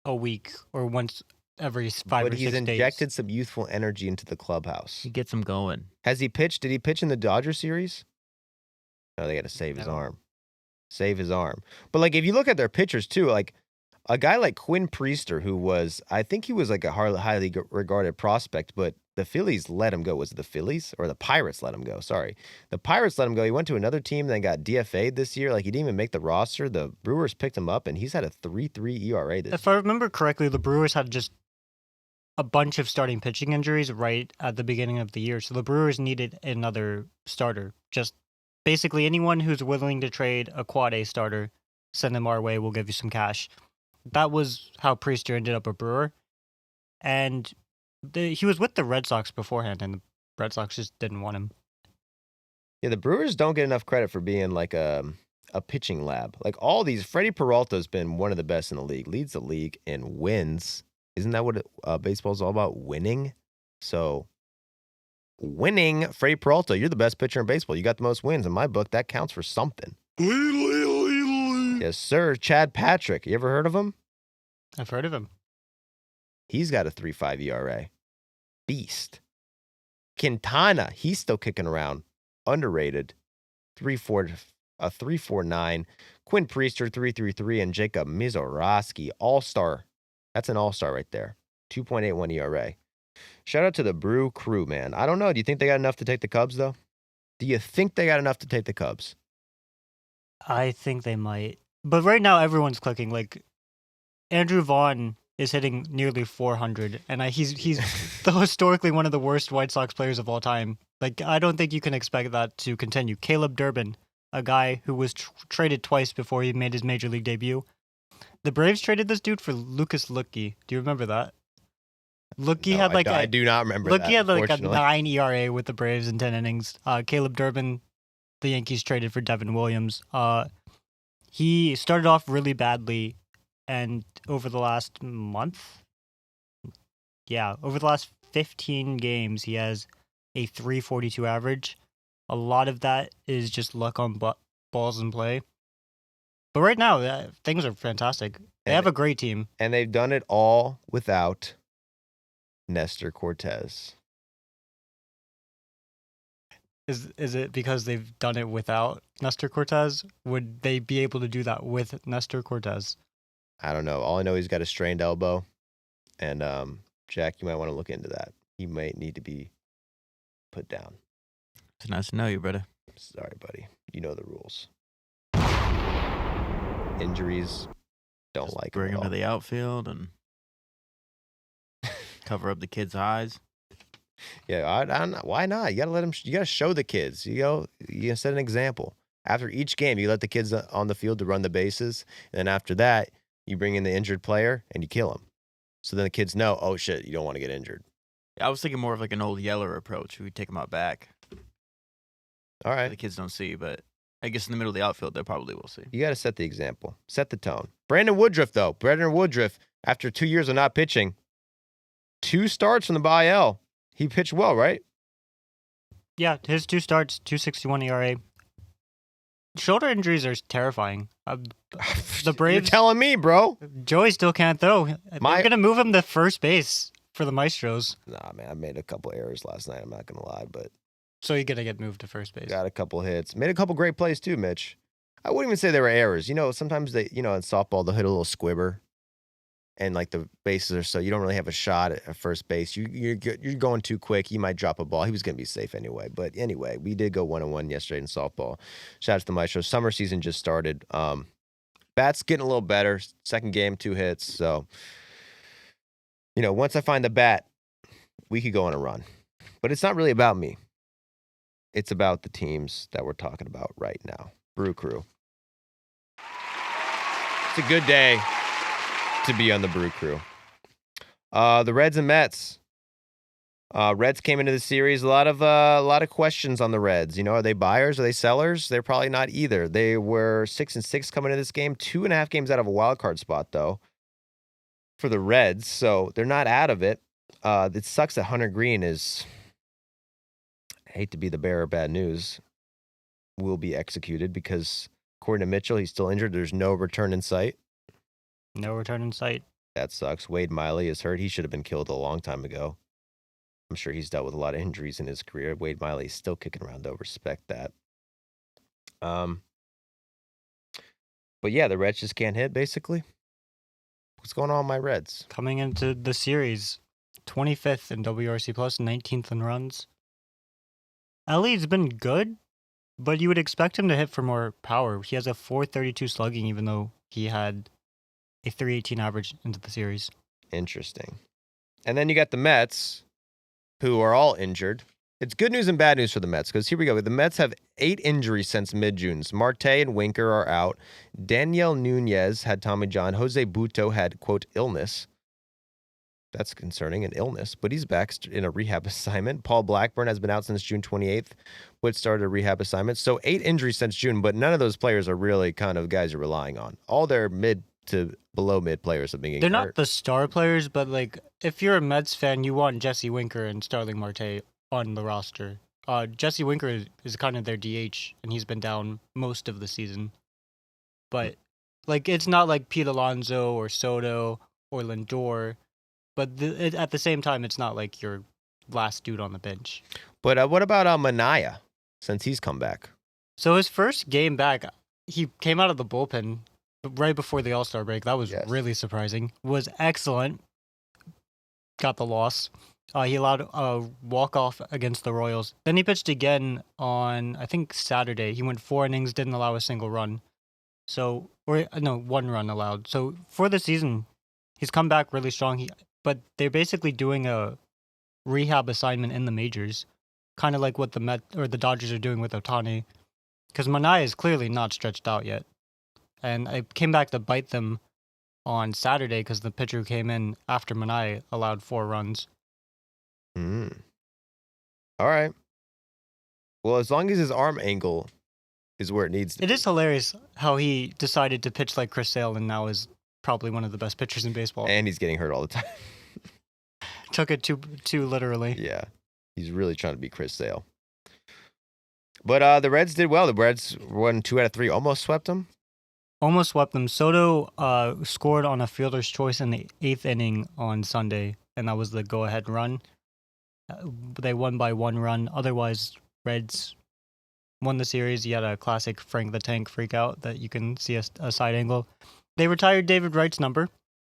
a week or once every 5 or 6 days. But he's injected some youthful energy into the clubhouse. He gets them going. Has he pitched? Did he pitch in the Dodger series? No, they got to save his arm. Save his arm. But, if you look at their pitchers, too, a guy like Quinn Priester, who was, I think he was, a highly regarded prospect, but the Phillies let him go. Was it the Phillies? Or the Pirates let him go? Sorry. The Pirates let him go. He went to another team, then got DFA'd this year. He didn't even make the roster. The Brewers picked him up, and he's had a 3.3 ERA this year. If I remember correctly, the Brewers had just a bunch of starting pitching injuries right at the beginning of the year. So the Brewers needed another starter. Just basically anyone who's willing to trade a quad A starter, send them our way, we'll give you some cash. That was how Priester ended up a Brewer. And he was with the Red Sox beforehand, and the Red Sox just didn't want him. Yeah, the Brewers don't get enough credit for being a pitching lab. All these, Freddie Peralta's been one of the best in the league, leads the league in wins. Isn't that what baseball's all about? Winning? So, winning, Freddie Peralta, you're the best pitcher in baseball. You got the most wins. In my book, that counts for something. Yes, sir. Chad Patrick. You ever heard of him? I've heard of him. He's got a 3.5 ERA. Beast. Quintana, he's still kicking around. Underrated. 3.49. Quinn Priester, 3.33. And Jacob Mizorowski, all-star. That's an all-star right there. 2.81 ERA. Shout out to the Brew crew, man. I don't know. Do you think they got enough to take the Cubs, though? Do you think they got enough to take the Cubs? I think they might. But right now, everyone's clicking. Andrew Vaughn is hitting nearly 400, and he's historically one of the worst White Sox players of all time. I don't think you can expect that to continue. Caleb Durbin, a guy who was traded twice before he made his major league debut. The Braves traded this dude for Lucas Luetge. Do you remember that? Luetge had I do not remember that. Luetge had a 9 ERA with the Braves in 10 innings. Caleb Durbin, the Yankees traded for Devin Williams. He started off really badly, and over the last over the last 15 games, he has a 3.42 average. A lot of that is just luck on balls in play. But right now, things are fantastic. They have a great team. And they've done it all without Nestor Cortez. Is it because they've done it without Nestor Cortez? Would they be able to do that with Nestor Cortez? I don't know. All I know, he's got a strained elbow. And, Jack, you might want to look into that. He might need to be put down. It's nice to know you, brother. Sorry, buddy. You know the rules. Injuries, don't Just like bring them him at to the outfield and cover up the kid's eyes. Yeah, I don't know. Why not? You gotta let them. You gotta show the kids. You set an example. After each game, you let the kids on the field to run the bases, and then after that, you bring in the injured player and you kill him. So then the kids know, oh shit, you don't want to get injured. I was thinking more of an old Yeller approach. We take him out back. All right, The kids don't see, but I guess in the middle of the outfield, they probably will see. you got to set the example, set the tone. Brandon Woodruff, though, after 2 years of not pitching, 2 starts from the IL. He pitched well, right? Yeah, his 2 starts, 2.61 ERA. Shoulder injuries are terrifying. The Braves. You're telling me, bro. Joey still can't throw. They're going to move him to first base for the Maestros. Nah, man, I made a couple errors last night. I'm not going to lie, but So you're going to get moved to first base. Got a couple hits. Made a couple great plays too, Mitch. I wouldn't even say they were errors. Sometimes they, in softball, they'll hit a little squibber. And like the bases are so you don't really have a shot at first base. You're going too quick. You might drop a ball. He was going to be safe anyway. But anyway, we did go 1-1 yesterday in softball. Shout out to the Maestro. Summer season just started. Bat's getting a little better. Second game, 2 hits. So, once I find the bat, we could go on a run. But it's not really about me. It's about the teams that we're talking about right now. Brew Crew. It's a good day to be on the Brew Crew. The Reds and Mets. Reds came into the series. A lot of questions on the Reds. Are they buyers? Are they sellers? They're probably not either. They were 6-6 coming into this game. 2.5 games out of a wild card spot though for the Reds. So they're not out of it. It sucks that Hunter Green is. I hate to be the bearer of bad news. Will be executed because according to Mitchell, he's still injured. There's no return in sight. No return in sight. That sucks. Wade Miley is hurt. He should have been killed a long time ago. I'm sure he's dealt with a lot of injuries in his career. Wade Miley's still kicking around, though. Respect that. But yeah, the Reds just can't hit, basically. What's going on with my Reds? Coming into the series, 25th in WRC+, 19th in runs. Ellie's been good, but you would expect him to hit for more power. He has a 432 slugging, even though he had a 318 average into the series. Interesting. And then you got the Mets, who are all injured. It's good news and bad news for the Mets, because here we go. The Mets have 8 injuries since mid-June. Marte and Winker are out. Daniel Nunez had Tommy John. Jose Buto had, quote, illness. That's concerning, an illness, but he's back in a rehab assignment. Paul Blackburn has been out since June 28th, but started a rehab assignment. So 8 injuries since June, but none of those players are really kind of guys you're relying on. All their mid to below mid players have been getting They're hurt. not the star players, but like if you're a Mets fan, you want Jesse Winker and Starling Marte on the roster. Jesse Winker is kind of their DH, and he's been down most of the season. But like it's not like Pete Alonso or Soto or Lindor. But at the same time, it's not like your last dude on the bench. But what about Manaya, since he's come back? So his first game back, he came out of the bullpen right before the All-Star break. That was really surprising. Was excellent. Got the loss. He allowed a walk-off against the Royals. Then he pitched again on, I think, Saturday. He went 4 innings, didn't allow a single run. So, or no, 1 run allowed. So for the season, he's come back really strong. But they're basically doing a rehab assignment in the majors, kind of like what the Dodgers are doing with Ohtani, because Manaya is clearly not stretched out yet. And I came back to bite them on Saturday because the pitcher who came in after Manaya allowed 4 runs. All right. Well, as long as his arm angle is where it needs to be. It is hilarious how he decided to pitch like Chris Sale and now is probably one of the best pitchers in baseball. And he's getting hurt all the time. Took it too literally. Yeah. He's really trying to be Chris Sale. But the Reds did well. The Reds won 2 out of 3. Almost swept them. Almost swept them. Soto scored on a fielder's choice in the 8th inning on Sunday, and that was the go-ahead run. They won by 1 run. Otherwise, Reds won the series. You had a classic Frank the Tank freak out that you can see a side angle. They retired David Wright's number.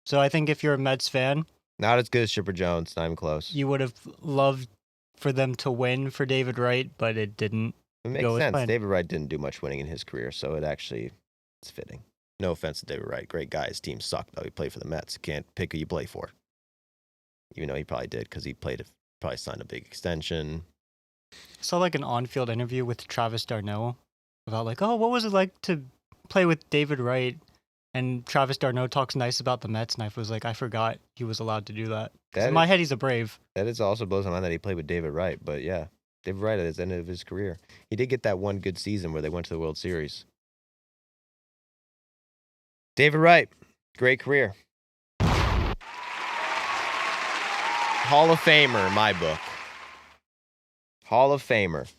So I think if you're a Mets fan, not as good as Chipper Jones, not even close. You would have loved for them to win for David Wright, but it didn't. It makes sense. David Wright didn't do much winning in his career, so it's fitting. No offense to David Wright. Great guy. His team sucked, though. He played for the Mets. You can't pick who you play for. Even though he probably did, because he probably signed a big extension. I saw like an on-field interview with Travis d'Arnaud about like, oh, what was it like to play with David Wright? And Travis d'Arnaud talks nice about the Mets, and I was like, I forgot he was allowed to do that. In my head, he's a Brave. That is also blows my mind that he played with David Wright, but yeah, David Wright at the end of his career. He did get that one good season where they went to the World Series. David Wright, great career. Hall of Famer in my book. Hall of Famer.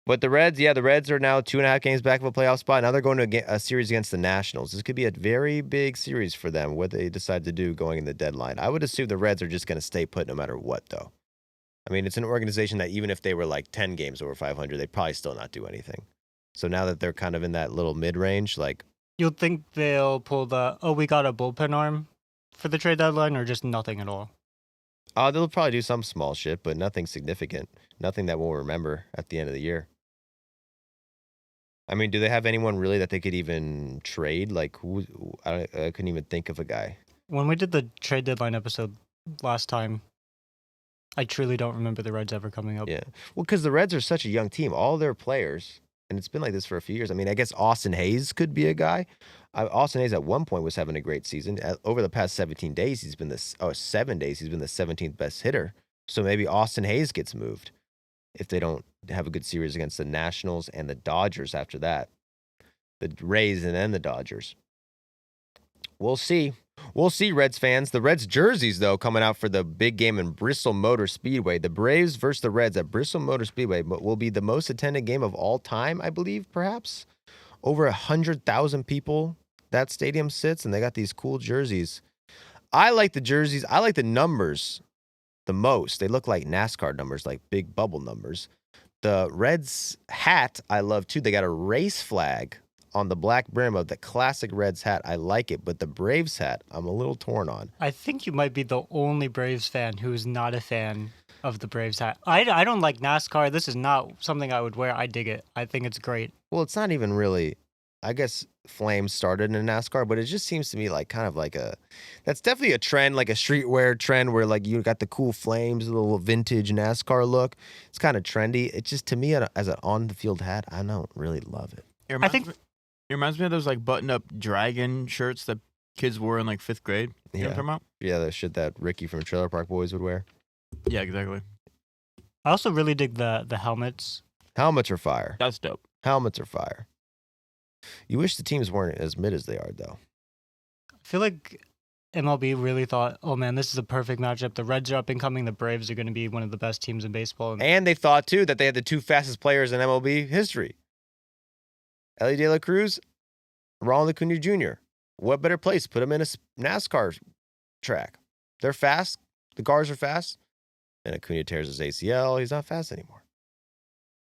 But the Reds are now 2.5 games back of a playoff spot. Now they're going to a series against the Nationals. This could be a very big series for them, what they decide to do going in the deadline. I would assume the Reds are just going to stay put no matter what, though. I mean, it's an organization that even if they were like 10 games over 500, they'd probably still not do anything. So now that they're kind of in that little mid-range, like, You'll think they'll pull we got a bullpen arm for the trade deadline, or just nothing at all? they'll probably do some small shit, but nothing significant. Nothing that we'll remember at the end of the year. I mean, do they have anyone really that they could even trade? Like, I couldn't even think of a guy. When we did the trade deadline episode last time, I truly don't remember the Reds ever coming up. Yeah. Well, because the Reds are such a young team. All their players, and it's been like this for a few years. I mean, I guess Austin Hayes could be a guy. Austin Hayes at one point was having a great season. Over the past 17 days, he's been 7 days, he's been the 17th best hitter. So maybe Austin Hayes gets moved if they don't have a good series against the Nationals and the Dodgers after that. The Rays and then the Dodgers. We'll see. We'll see, Reds fans. The Reds jerseys, though, coming out for the big game in Bristol Motor Speedway. The Braves versus the Reds at Bristol Motor Speedway will be the most attended game of all time, I believe, perhaps. Over 100,000 people that stadium sits, and they got these cool jerseys. I like the jerseys. I like the numbers the most. They look like NASCAR numbers, like big bubble numbers. The Reds hat, I love, too. They got a race flag on the black brim of the classic Reds hat. I like it, but the Braves hat, I'm a little torn on. I think you might be the only Braves fan who's not a fan of the Braves hat. I don't like NASCAR. This is not something I would wear. I dig it. I think it's great. Well, it's not even really, I guess Flames started in NASCAR, but it just seems to me like kind of like that's definitely a trend, like a streetwear trend where like you got the cool Flames, the little vintage NASCAR look. It's kind of trendy. It's just, to me, as an on-the-field hat, I don't really love it. It reminds me of those like button-up dragon shirts that kids wore in like 5th grade. You know what I'm talking about? Yeah, the shit that Ricky from Trailer Park Boys would wear. Yeah, exactly. I also really dig the helmets. Helmets are fire. That's dope. Helmets are fire. You wish the teams weren't as mid as they are, though. I feel like MLB really thought, oh man, this is a perfect matchup. The Reds are up and coming. The Braves are going to be one of the best teams in baseball. And they thought, too, that they had the two fastest players in MLB history. Ellie De La Cruz, Ronald Acuna Jr. What better place? Put them in a NASCAR track. They're fast. The cars are fast. And Acuna tears his ACL. He's not fast anymore.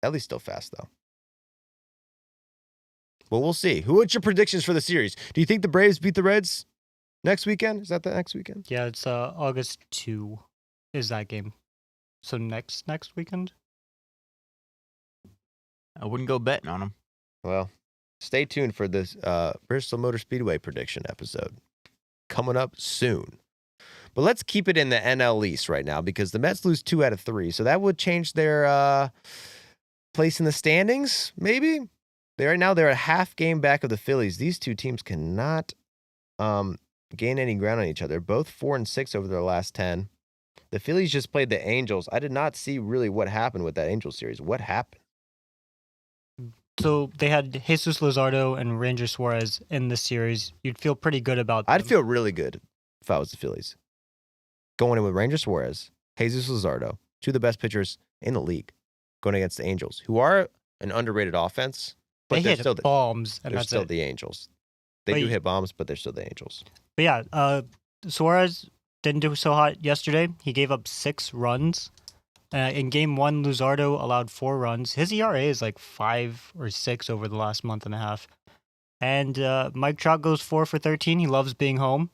Ellie's still fast, though. Well, we'll see. What's your predictions for the series? Do you think the Braves beat the Reds next weekend? Is that the next weekend? Yeah, it's August 2 is that game. So next weekend? I wouldn't go betting on them. Well, stay tuned for this Bristol Motor Speedway prediction episode coming up soon. But let's keep it in the NL East right now because the Mets lose 2 out of 3. So that would change their place in the standings, maybe. They're a half game back of the Phillies. These two teams cannot gain any ground on each other. Both 4-6 over their last 10. The Phillies just played the Angels. I did not see really what happened with that Angels series. What happened? So they had Jesus Luzardo and Ranger Suarez in this series. You'd feel pretty good about them. I'd feel really good if I was the Phillies. Going in with Ranger Suarez, Jesus Luzardo, two of the best pitchers in the league, going against the Angels, who are an underrated offense. But they they're hit still bombs, and they're that's still it. the Angels. They do hit bombs, but they're still the Angels. But yeah, Suarez didn't do so hot yesterday. He gave up 6 runs. In game 1, Luzardo allowed 4 runs. His ERA is like 5 or 6 over the last month and a half. And Mike Trout goes 4 for 13. He loves being home.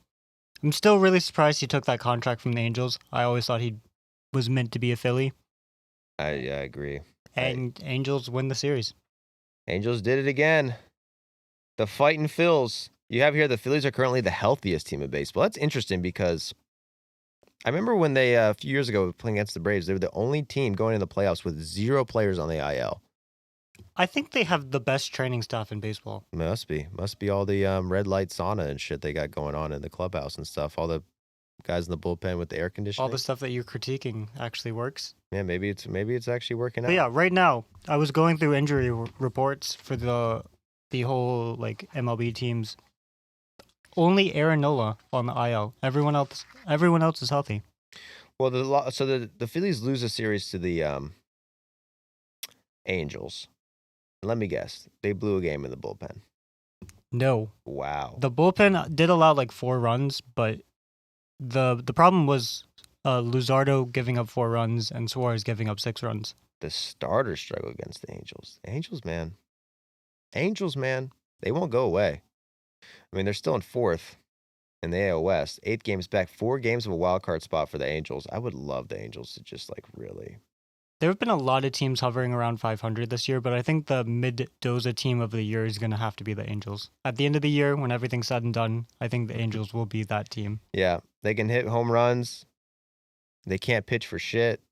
I'm still really surprised he took that contract from the Angels. I always thought he was meant to be a Philly. I agree. And Angels win the series. Angels did it again. The fighting Phils. You have here the Phillies are currently the healthiest team in baseball. That's interesting because I remember when they, a few years ago, playing against the Braves, they were the only team going into the playoffs with 0 players on the IL. I think they have the best training staff in baseball. Must be all the red light sauna and shit they got going on in the clubhouse and stuff. All the guys in the bullpen with the air conditioning. All the stuff that you're critiquing actually works. Yeah, maybe it's actually working out. But yeah, right now I was going through injury reports for the whole like MLB teams. Only Aaron Nola on the IL. Everyone else is healthy. Well, the Phillies lose a series to the Angels. Let me guess. They blew a game in the bullpen. No. Wow. The bullpen did allow like 4 runs, but the problem was Luzardo giving up 4 runs and Suarez giving up 6 runs. The starters struggle against the Angels. Angels, man, they won't go away. I mean, they're still in 4th in the AL West. 8 games back, 4 games of a wild card spot for the Angels. I would love the Angels to just like really. There have been a lot of teams hovering around 500 this year, but I think the mid-doza team of the year is going to have to be the Angels. At the end of the year, when everything's said and done, I think the Angels will be that team. Yeah, they can hit home runs. They can't pitch for shit.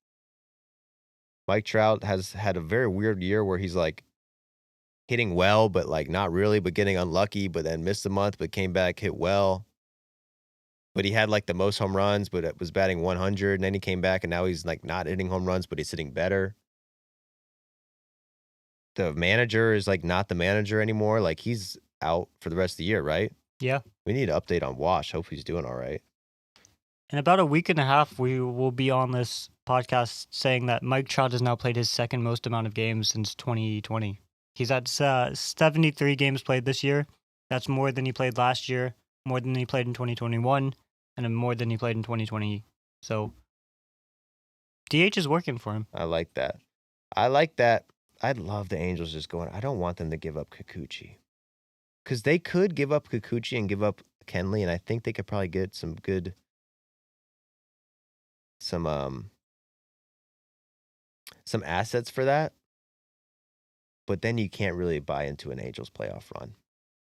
Mike Trout has had a very weird year where he's like hitting well, but like not really, but getting unlucky, but then missed a month, but came back, hit well. But he had like the most home runs, but it was batting 100, and then he came back, and now he's like not hitting home runs, but he's hitting better. The manager is like not the manager anymore. Like he's out for the rest of the year, right? Yeah. We need an update on Wash. Hope he's doing all right. In about a week and a half, we will be on this podcast saying that Mike Trout has now played his second most amount of games since 2020. He's at 73 games played this year. That's more than he played last year, more than he played in 2021, and more than he played in 2020. So DH is working for him. I like that. I'd love the Angels just going. I don't want them to give up Kikuchi. Because they could give up Kikuchi and give up Kenley, and I think they could probably get some good, some assets for that. But then you can't really buy into an Angels playoff run.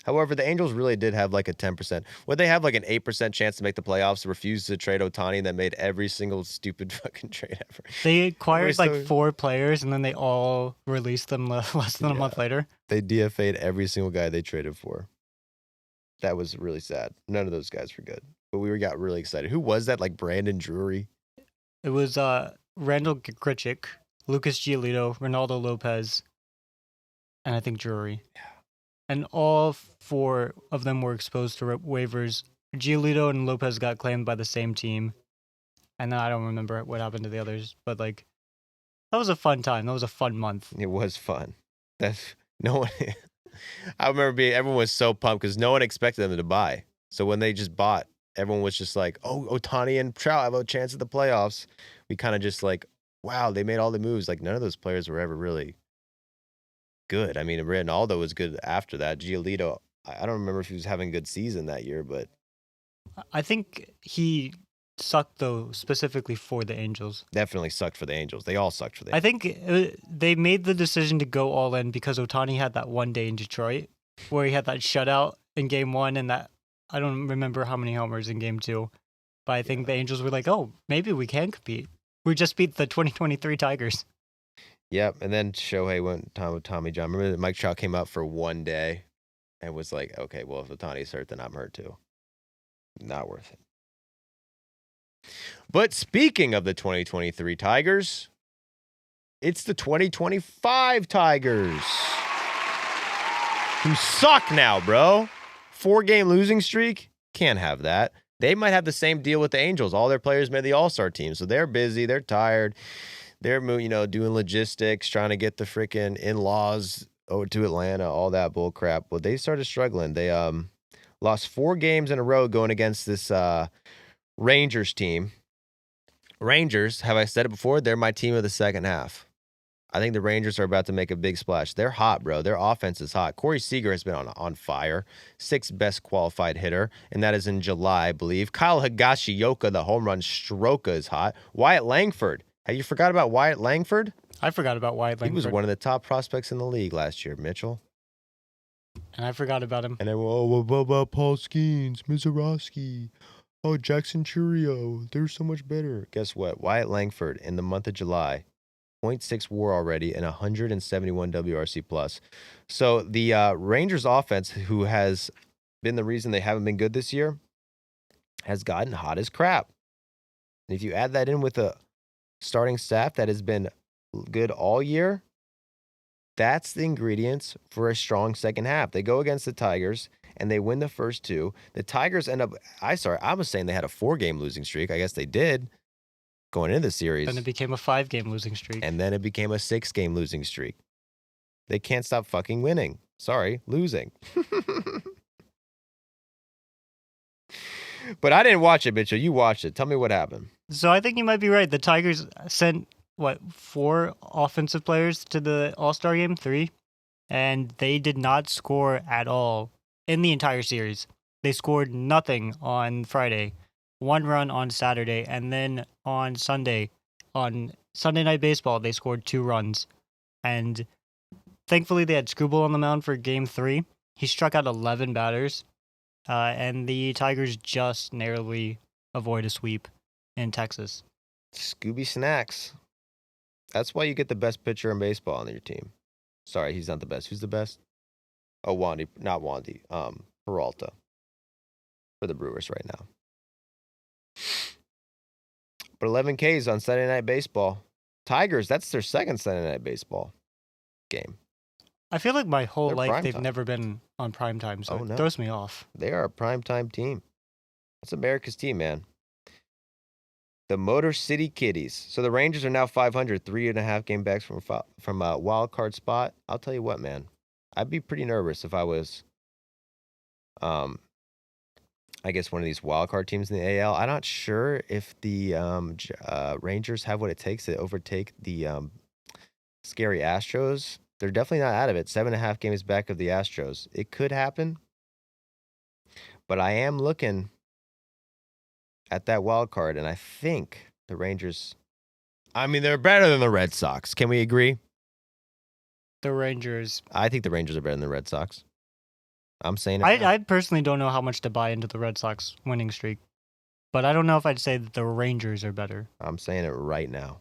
However, the Angels really did have like a 10%. Would they have like an 8% chance to make the playoffs, refused to trade Ohtani, and then made every single stupid fucking trade ever? They acquired like 4 players, and then they all released them less than a month later. They DFA'd every single guy they traded for. That was really sad. None of those guys were good. But we got really excited. Who was that? Like Brandon Drury? It was Randall Grichuk, Lucas Giolito, Ronaldo Lopez, and I think Drury. Yeah. And all 4 of them were exposed to waivers. Giolito and Lopez got claimed by the same team. And then I don't remember what happened to the others. But, like, that was a fun time. That was a fun month. It was fun. That's no one. I remember everyone was so pumped because no one expected them to buy. So when they just bought, everyone was just like, oh, Ohtani and Trout have a chance at the playoffs. We kind of just like, wow, they made all the moves. Like, none of those players were ever really good. I mean, Ronaldo was good after that. Giolito, I don't remember if he was having a good season that year, but I think he sucked, though, specifically for the Angels. Definitely sucked for the Angels. They all sucked for the Angels. I think they made the decision to go all in because Ohtani had that one day in Detroit where he had that shutout in Game 1 and that, I don't remember how many homers in Game 2, but I think the Angels were like, oh, maybe we can compete. We just beat the 2023 Tigers. Yep, and then Shohei went with Tommy John. Remember that Mike Trout came out for one day and was like, okay, well, if Ohtani's hurt, then I'm hurt too. Not worth it. But speaking of the 2023 Tigers, it's the 2025 Tigers. Who suck now, bro. 4-game losing streak? Can't have that. They might have the same deal with the Angels. All their players made the All-Star team, so they're busy, they're tired. They're, doing logistics, trying to get the freaking in-laws over to Atlanta, all that bull crap. Well, they started struggling. They lost 4 games in a row going against this Rangers team. Rangers, have I said it before? They're my team of the second half. I think the Rangers are about to make a big splash. They're hot, bro. Their offense is hot. Corey Seager has been on fire. 6th best qualified hitter, and that is in July, I believe. Kyle Higashioka, the home run stroker, is hot. Wyatt Langford. Have you forgot about Wyatt Langford? I forgot about Wyatt Langford. He was one of the top prospects in the league last year, Mitchell. And I forgot about him. And then, what about Paul Skeens, Mizorowski, Jackson Churio? They're so much better. Guess what? Wyatt Langford in the month of July, 0.6 WAR already and 171 WRC plus. So the Rangers offense, who has been the reason they haven't been good this year, has gotten hot as crap. And if you add that in with a starting staff that has been good all year, that's the ingredients for a strong second half. They go against the Tigers and they win the first 2. The Tigers end up, I was saying they had a 4-game losing streak. I guess they did going into the series. Then it became a 5-game losing streak. And then it became a 6-game losing streak. They can't stop fucking winning. Sorry, losing. But I didn't watch it, Mitchell. You watched it. Tell me what happened. So I think you might be right. The Tigers sent, 4 offensive players to the All-Star game? 3? And they did not score at all in the entire series. They scored nothing on Friday, 1 run on Saturday, and then on Sunday Night Baseball, they scored 2 runs. And thankfully, they had Screwball on the mound for Game 3. He struck out 11 batters, and the Tigers just narrowly avoid a sweep in Texas. Scooby Snacks. That's why you get the best pitcher in baseball on your team. Sorry, he's not the best. Who's the best? Oh, Wandy. Not Wandy. Peralta. For the Brewers right now. But 11 Ks on Saturday Night Baseball. Tigers, that's their second Saturday Night Baseball game. I feel like my whole They're life they've primetime. never been on primetime, so Oh, no. it throws me off. They are a primetime team. That's America's team, man. The Motor City Kitties. So the Rangers are now 500, 3.5 game backs from a wild card spot. I'll tell you what, man. I'd be pretty nervous if I was, I guess, one of these wild card teams in the AL. I'm not sure if the Rangers have what it takes to overtake the scary Astros. They're definitely not out of it. 7.5 games back of the Astros. It could happen. But I am looking at that wild card, and I think the Rangers, I mean, they're better than the Red Sox. Can we agree? The Rangers. I think the Rangers are better than the Red Sox. I'm saying it now. I personally don't know how much to buy into the Red Sox winning streak, but I don't know if I'd say that the Rangers are better. I'm saying it right now.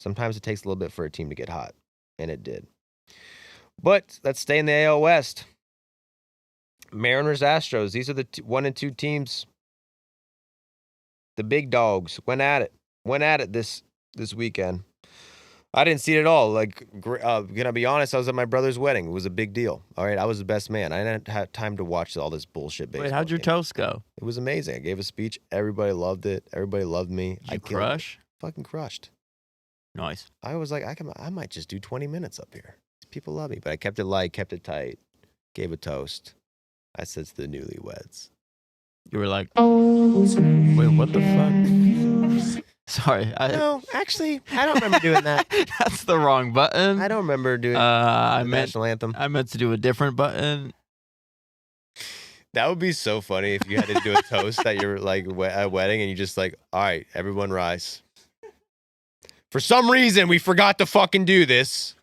Sometimes it takes a little bit for a team to get hot, and it did. But let's stay in the AL West. Mariners, Astros. These are the 1 and 2 teams. The big dogs went at it this weekend. I didn't see it at all. Like, gonna be honest, I was at my brother's wedding. It was a big deal. All right, I was the best man. I didn't have time to watch all this bullshit baseball. Wait, how'd your game. toast go? It was amazing. I gave a speech. Everybody loved it. Everybody loved me. Did you killed it. crush? Fucking crushed. Nice. I was like, I might just do 20 minutes up here. People love me, but I kept it light, kept it tight. Gave a toast. I said it's the newlyweds. You were like, wait, what the fuck? Sorry. No, actually, I don't remember doing that. That's the wrong button. I don't remember doing I the meant national anthem. I meant to do a different button. That would be so funny if you had to do a toast at your like a wedding and you just like, all right, everyone rise. For some reason, we forgot to fucking do this.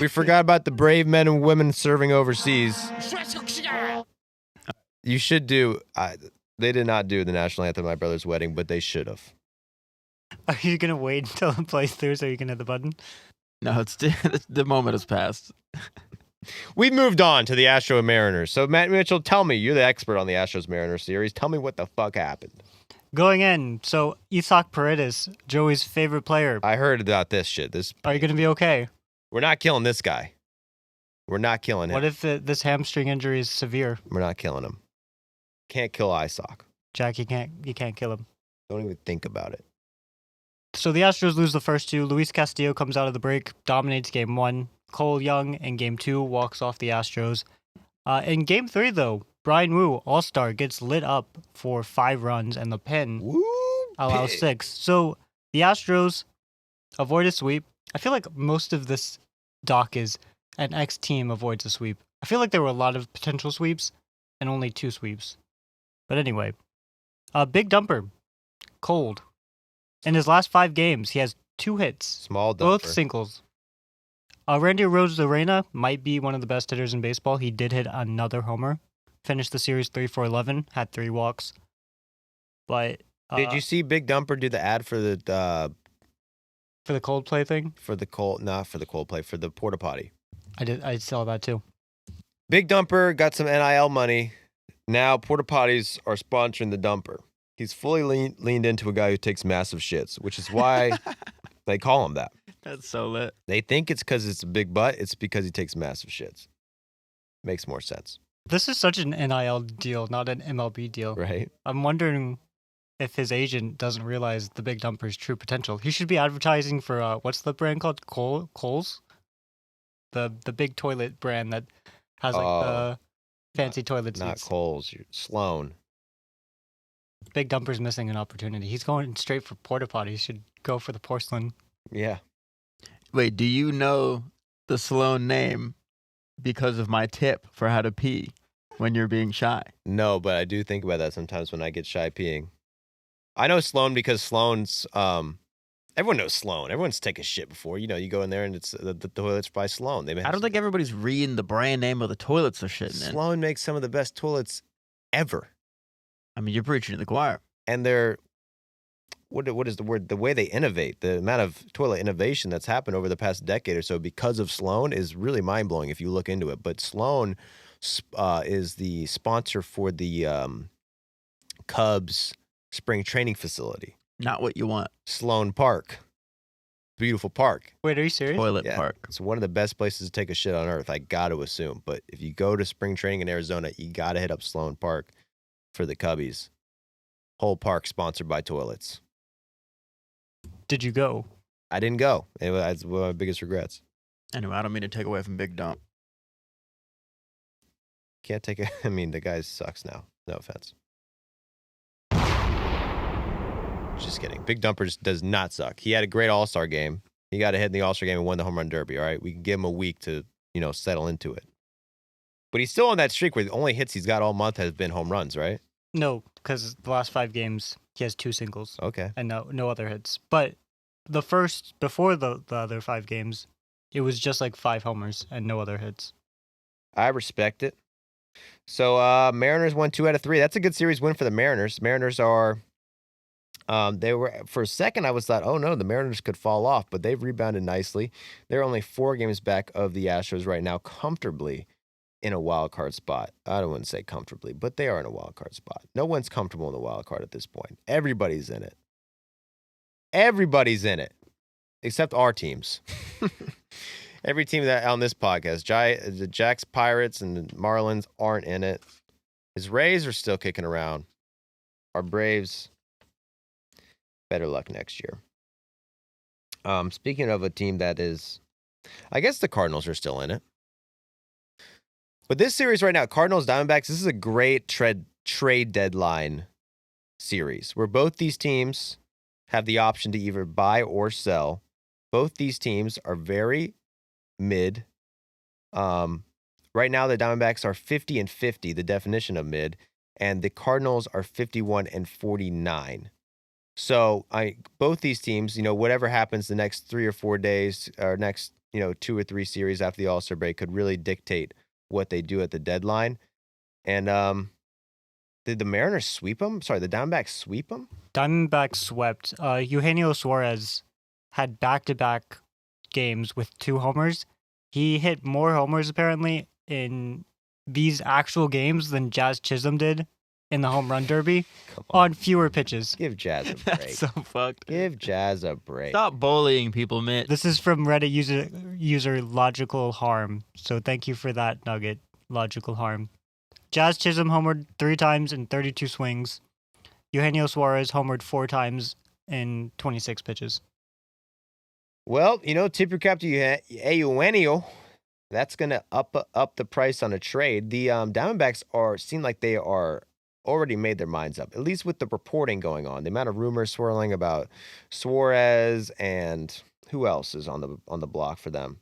We forgot about the brave men and women serving overseas. You should do. They did not do the national anthem at my brother's wedding, but they should have. Are you gonna wait until it plays through so you can hit the button? No, it's the moment has passed. We've moved on to the Astro and Mariners. So, Matt Mitchell, tell me, you're the expert on the Astros-Mariners series. Tell me what the fuck happened. Going in, so Isaac Paredes, Joey's favorite player. I heard about this shit. Are you gonna be okay? We're not killing this guy. We're not killing him. What if this hamstring injury is severe? We're not killing him. Can't kill Isaac. Jack, you can't kill him. Don't even think about it. So the Astros lose the first 2. Luis Castillo comes out of the break, dominates Game 1. Cole Young in Game 2 walks off the Astros. In Game 3, though, Brian Wu, All-Star, gets lit up for 5 runs, and the pin Woo, allows pig. 6. So the Astros avoid a sweep. I feel like most of this doc is an X-team avoids a sweep. I feel like there were a lot of potential sweeps and only 2 sweeps. But anyway, Big Dumper, cold. In his last 5 games, he has 2 hits, Small dumper. both singles. Randy Arozarena might be one of the best hitters in baseball. He did hit another homer, finished the series 3 for 11, had 3 walks. But Did you see Big Dumper do the ad for the Coldplay thing? for the Coldplay, for the porta potty? I saw that too. Big Dumper got some NIL money. Now porta potties are sponsoring the Dumper. He's fully leaned into a guy who takes massive shits, which is why they call him that. That's so lit. They think it's because it's a big butt. It's because he takes massive shits. Makes more sense, This is such an NIL deal, not an MLB deal. right? I'm wondering if his agent doesn't realize the Big Dumper's true potential. He should be advertising for what's the brand called? Kohl's? The big toilet brand that has like the fancy toilet Not seats. Coles. Sloan. Big Dumper's missing an opportunity. He's going straight for porta potty. He should go for the porcelain. Yeah. Wait, do you know the Sloan name because of my tip for how to pee when you're being shy? No, but I do think about that sometimes when I get shy peeing. I know Sloan because Sloan's everyone knows Sloan. Everyone's taken shit before. You go in there and it's the toilet's by Sloan. I don't think everybody's reading the brand name of the toilets they're shitting in. Sloan makes some of the best toilets ever. I mean, you're preaching to the choir. And they're what is the word? The way they innovate, the amount of toilet innovation that's happened over the past decade or so because of Sloan is really mind blowing if you look into it. But Sloan is the sponsor for the Cubs spring training facility. Not what you want. Sloan Park. Beautiful park. Wait, are you serious? Toilet Yeah. park. It's one of the best places to take a shit on earth, I got to assume. But if you go to spring training in Arizona, you got to hit up Sloan Park for the Cubbies. Whole park sponsored by toilets. Did you go? I didn't go. It's one of my biggest regrets. Anyway, I don't mean to take away from Big Dump. Can't take it. I mean, the guy sucks now. No offense. Just kidding. Big Dumper does not suck. He had a great All-Star game. He got a hit in the All-Star game and won the home run derby, all right? We can give him a week to, settle into it. But he's still on that streak where the only hits he's got all month has been home runs, right? No, because the last 5 games, he has 2 singles. Okay. And no other hits. But before the other 5 games, it was just like 5 homers and no other hits. I respect it. So Mariners won 2 out of 3. That's a good series win for the Mariners. Mariners are, they were, for a second I was thought, oh no, the Mariners could fall off, but they've rebounded nicely. They're only 4 games back of the Astros right now, comfortably in a wild card spot. I don't want to say comfortably, but they are in a wild card spot. No one's comfortable in the wild card at this point. Everybody's in it. Everybody's in it, except our teams. Every team that on this podcast, the Jacks, Pirates, and the Marlins aren't in it. His Rays are still kicking around. Our Braves, better luck next year. Speaking of a team that is, I guess the Cardinals are still in it. But this series right now, Cardinals, Diamondbacks, this is a great trade deadline series where both these teams have the option to either buy or sell. Both these teams are very mid. Right now, the Diamondbacks are 50 and 50, the definition of mid, and the Cardinals are 51 and 49. So both these teams, whatever happens the next 3 or 4 days or next, 2 or 3 series after the All-Star break could really dictate what they do at the deadline. And did the Mariners sweep them? Sorry, the Diamondbacks sweep them? Diamondbacks swept. Eugenio Suarez had back-to-back games with 2 homers. He hit more homers, apparently, in these actual games than Jazz Chisholm did in the home run derby on fewer pitches. Give Jazz a break. That's so fucked. Give Jazz a break. Stop bullying people, Mitch. This is from Reddit user Logical Harm. So thank you for that nugget, Logical Harm. Jazz Chisholm homered 3 times in 32 swings. Eugenio Suarez homered 4 times in 26 pitches. Well, tip your cap to Eugenio. That's going to up the price on a trade. The Diamondbacks seem like they are already made their minds up, at least with the reporting going on. The amount of rumors swirling about Suarez and who else is on the block for them?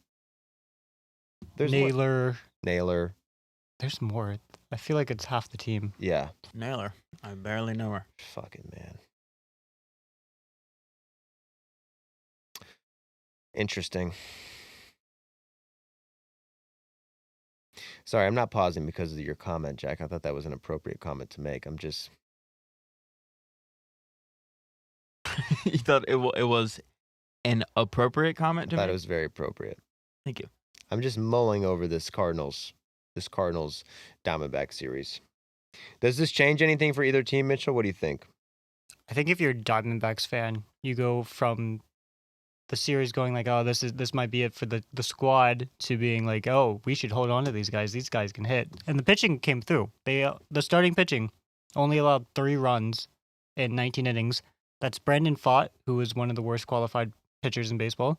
There's Naylor. There's more. I feel like it's half the team. Yeah. Naylor. I barely know her. Fucking man. Interesting. Sorry, I'm not pausing because of your comment, Jack. I thought that was an appropriate comment to make. I'm just... You thought it was an appropriate comment to I thought make? it was very appropriate. Thank you. I'm just mulling over this Cardinals Diamondback series. Does this change anything for either team, Mitchell? What do you think? I think if you're a Diamondbacks fan, you go from the series going like, oh, this might be it for the squad, to being like, oh, we should hold on to these guys. These guys can hit. And the pitching came through. The starting pitching only allowed 3 runs in 19 innings. That's Brandon Pfaadt, who is one of the worst qualified pitchers in baseball,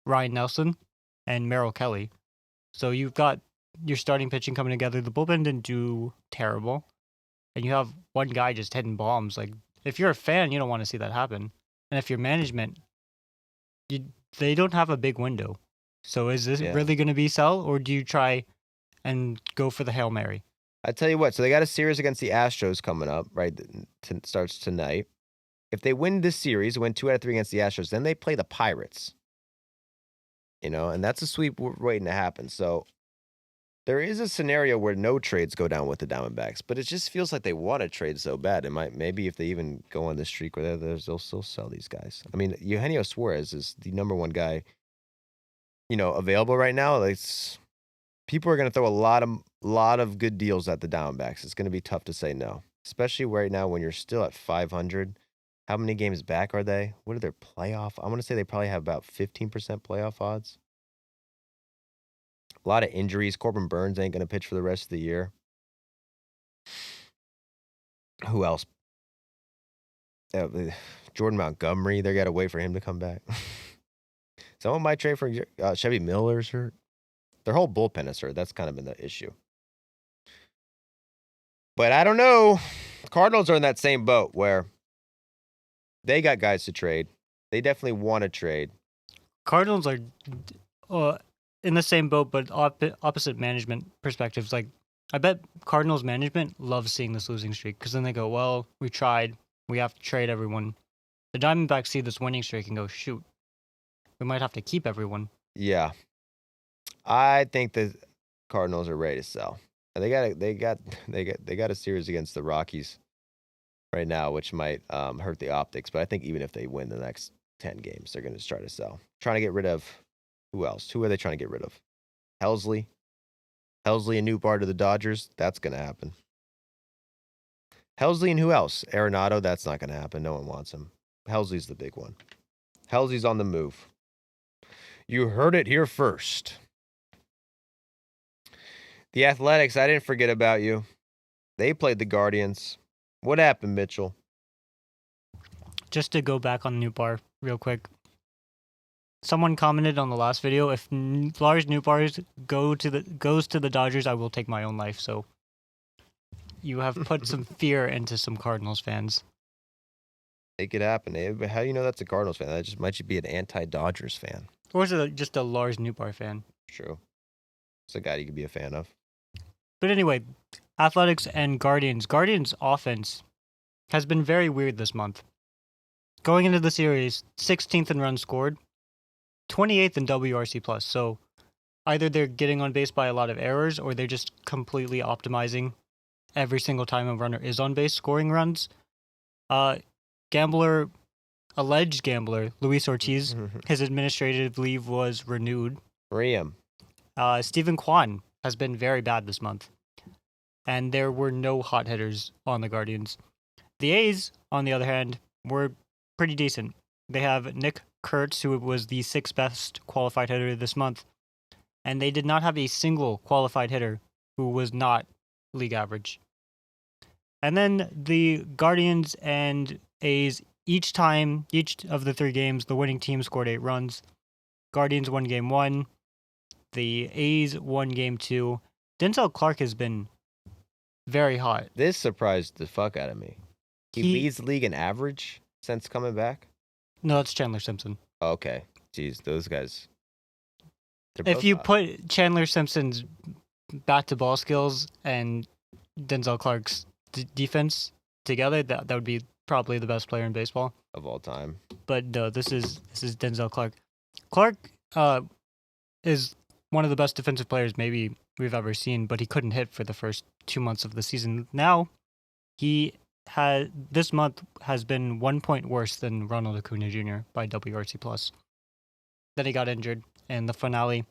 Ryan Nelson, and Merrill Kelly. So you've got your starting pitching coming together. The bullpen didn't do terrible. And you have one guy just hitting bombs like if you're a fan, you don't want to see that happen. And if you're management, they don't have a big window. So is this really going to be sell, or do you try and go for the Hail Mary? I tell you what, so they got a series against the Astros coming up, right? Starts tonight. If they win this series, win 2 out of 3 against the Astros, then they play the Pirates. And that's a sweep waiting to happen. So there is a scenario where no trades go down with the Diamondbacks, but it just feels like they want to trade so bad. Maybe if they even go on this streak where they'll still sell these guys. I mean, Eugenio Suarez is the number one guy, available right now. People are going to throw a lot of good deals at the Diamondbacks. It's going to be tough to say no, especially right now when you're still at 500. How many games back are they? What are their playoff? I want to say they probably have about 15% playoff odds. A lot of injuries. Corbin Burns ain't going to pitch for the rest of the year. Who else? Jordan Montgomery. They got to wait for him to come back. Someone might trade for Chevy Miller's hurt. Their whole bullpen is hurt. That's kind of been the issue. But I don't know. Cardinals are in that same boat where they got guys to trade. They definitely want to trade. Cardinals are in the same boat, but opposite management perspectives. Like, I bet Cardinals management loves seeing this losing streak because then they go, well, we tried. We have to trade everyone. The Diamondbacks see this winning streak and go, shoot, we might have to keep everyone. Yeah. I think the Cardinals are ready to sell. They got a series against the Rockies right now, which might hurt the optics. But I think even if they win the next 10 games, they're going to try to sell. Trying to get rid of who else? Who are they trying to get rid of? Helsley, a new part of the Dodgers. That's going to happen. Helsley and who else? Arenado. That's not going to happen. No one wants him. Helsley's the big one. Helsley's on the move. You heard it here first. The Athletics, I didn't forget about you. They played the Guardians. What happened, Mitchell? Just to go back on Nootbaar real quick. Someone commented on the last video, if Lars Nootbaar goes to the Dodgers, I will take my own life. So you have put some fear into some Cardinals fans. It could happen. How do you know that's a Cardinals fan? That just might be an anti-Dodgers fan. Or is it just a Lars Nootbaar fan? True. It's a guy you could be a fan of. But anyway, Athletics and Guardians. Guardians' offense has been very weird this month. Going into the series, 16th in runs scored, 28th in WRC+. So either they're getting on base by a lot of errors or they're just completely optimizing every single time a runner is on base scoring runs. Alleged gambler, Luis Ortiz, his administrative leave was renewed. Stephen Kwan has been very bad this month. And there were no hot hitters on the Guardians. The A's, on the other hand, were pretty decent. They have Nick Kurtz, who was the 6th best qualified hitter this month. And they did not have a single qualified hitter who was not league average. And then the Guardians and A's, each of the 3 games, the winning team scored 8 runs. Guardians won game 1. The A's won game 2. Denzel Clark has been very hot. This surprised the fuck out of me. He leads the league in average since coming back? No, that's Chandler Simpson. Oh, okay. Jeez, those guys. If you put Chandler Simpson's bat-to-ball skills and Denzel Clark's defense together, that would be probably the best player in baseball of all time. But no, this is Denzel Clark. Clark is one of the best defensive players maybe we've ever seen, but he couldn't hit for the first 2 months of the season. Now, this month has been 1 point worse than Ronald Acuna Jr. by WRC+. Then he got injured in the finale.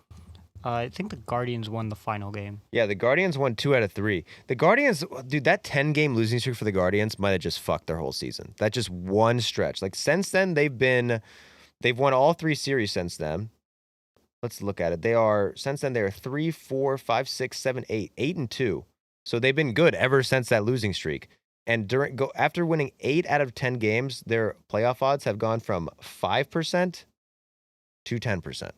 I think the Guardians won the final game. Yeah, the Guardians won 2 out of 3. The Guardians, dude, that 10-game losing streak for the Guardians might have just fucked their whole season. That just one stretch. Like, since then, they've won all 3 series since then. Let's look at it. Since then, they are 3, 4, 5, 6, 7, 8. 8-2. So they've been good ever since that losing streak. And after winning 8 out of 10 games, their playoff odds have gone from 5% to 10%.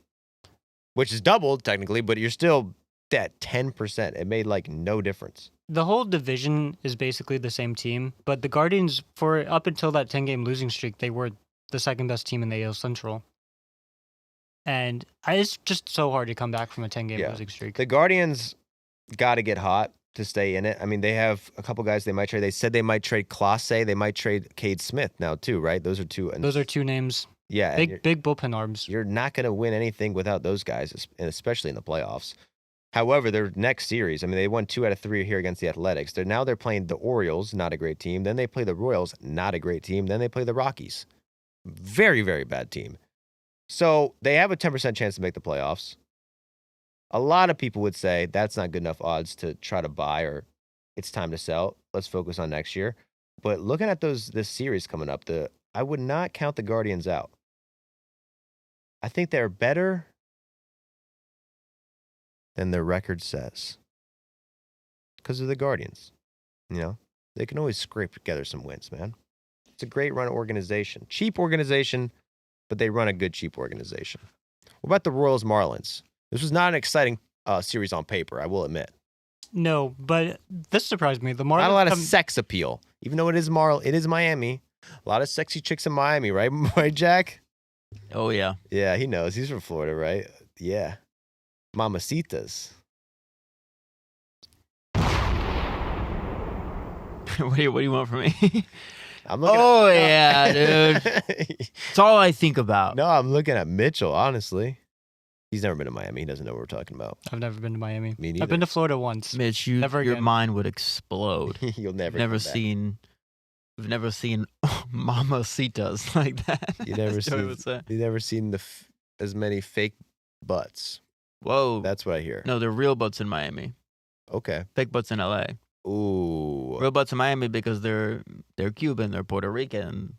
Which is doubled, technically, but you're still at 10%. It made, like, no difference. the whole division is basically the same team, but the Guardians, for up until that 10-game losing streak, they were the second best team in the AL Central. And it's just so hard to come back from a 10-game losing streak. The Guardians got to get hot to stay in it. I mean, they have a couple guys they might trade. They said they might trade Clase. They might trade Cade Smith now too, right? Those are two. Those are two names. Yeah. Big bullpen arms. You're not going to win anything without those guys, and especially in the playoffs. However, their next series, I mean, they won 2 out of 3 here against the Athletics. They're playing the Orioles, not a great team. Then they play the Royals, not a great team. Then they play the Rockies. Very, very bad team. So they have a 10% chance to make the playoffs. A lot of people would say that's not good enough odds to try to buy or it's time to sell. Let's focus on next year. But looking at this series coming up, I would not count the Guardians out. I think they're better than their record says. Because of the Guardians. You know, they can always scrape together some wins, man. It's a great run organization. Cheap organization, but they run a good cheap organization. What about the Royals Marlins? This was not an exciting series on paper, I will admit. No, but this surprised me. The Marlins Not a lot of sex appeal, even though it is Miami. A lot of sexy chicks in Miami, right? Right, Jack? Oh, yeah. Yeah, he knows. He's from Florida, right? Yeah. Mamacitas. What do you want from me? I'm looking yeah, dude. It's all I think about. No, I'm looking at Mitchell, honestly. He's never been to Miami. He doesn't know what we're talking about. I've never been to Miami. Me neither. I've been to Florida once. Mitch, your again. mind would explode. You'll never You've never seen mamacitas like that. You've never seen as many fake butts. Whoa. That's what I hear. No, they're real butts in Miami. Okay. Fake butts in LA. Ooh. Real butts in Miami because they're Cuban, they're Puerto Rican.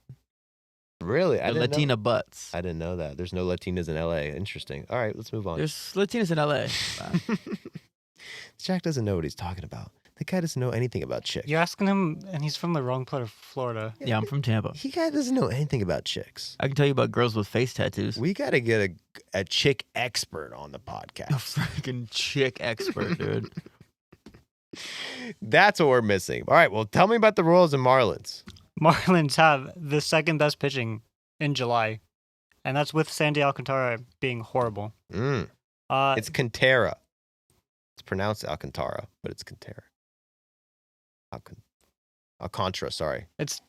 Really? They're Latina butts. I didn't know that. There's no Latinas in LA. Interesting. All right, let's move on. There's Latinas in LA. Wow. Jack doesn't know what he's talking about. The guy doesn't know anything about chicks. You're asking him, and he's from the wrong part of Florida. Yeah, I'm from Tampa. He guy doesn't know anything about chicks. I can tell you about girls with face tattoos. We got to get a chick expert on the podcast. A freaking chick expert, dude. That's what we're missing. All right, well, tell me about the Royals and Marlins. Marlins have the second best pitching in July, and that's with Sandy Alcantara being horrible. It's Cantera. It's pronounced Alcantara, but it's Cantera. Alcantara, sorry. It's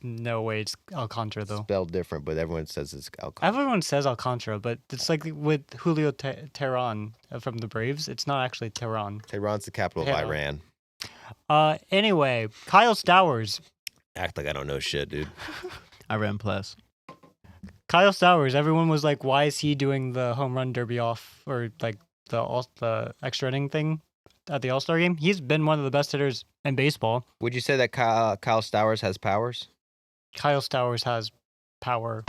no way it's Alcantara, though. Spelled different, but everyone says it's Alcantara. Everyone says Alcantara, but it's like with Julio Teheran from the Braves. It's not actually Tehran. Tehran's the capital of Iran. Anyway, Kyle Stowers. Act like I don't know shit, dude. Iran plus. Kyle Stowers. Everyone was like, "Why is he doing the home run derby off or like the extra inning thing at the All-Star game?" He's been one of the best hitters in baseball. Would you say that Kyle Stowers has powers? Kyle Stowers has power.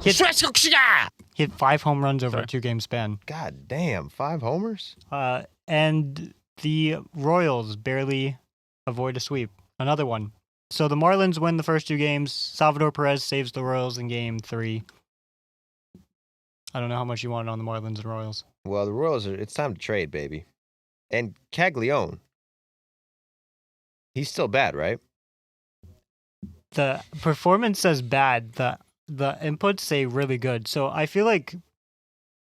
He hit 5 home runs over a 2-game span. God damn, 5 homers? And the Royals barely avoid a sweep. Another one. So the Marlins win the first 2 games. Salvador Perez saves the Royals in game 3. I don't know how much you want on the Marlins and Royals. Well, the Royals, it's time to trade, baby. And Caglione, he's still bad, right? The performance says bad. The inputs say really good. So I feel like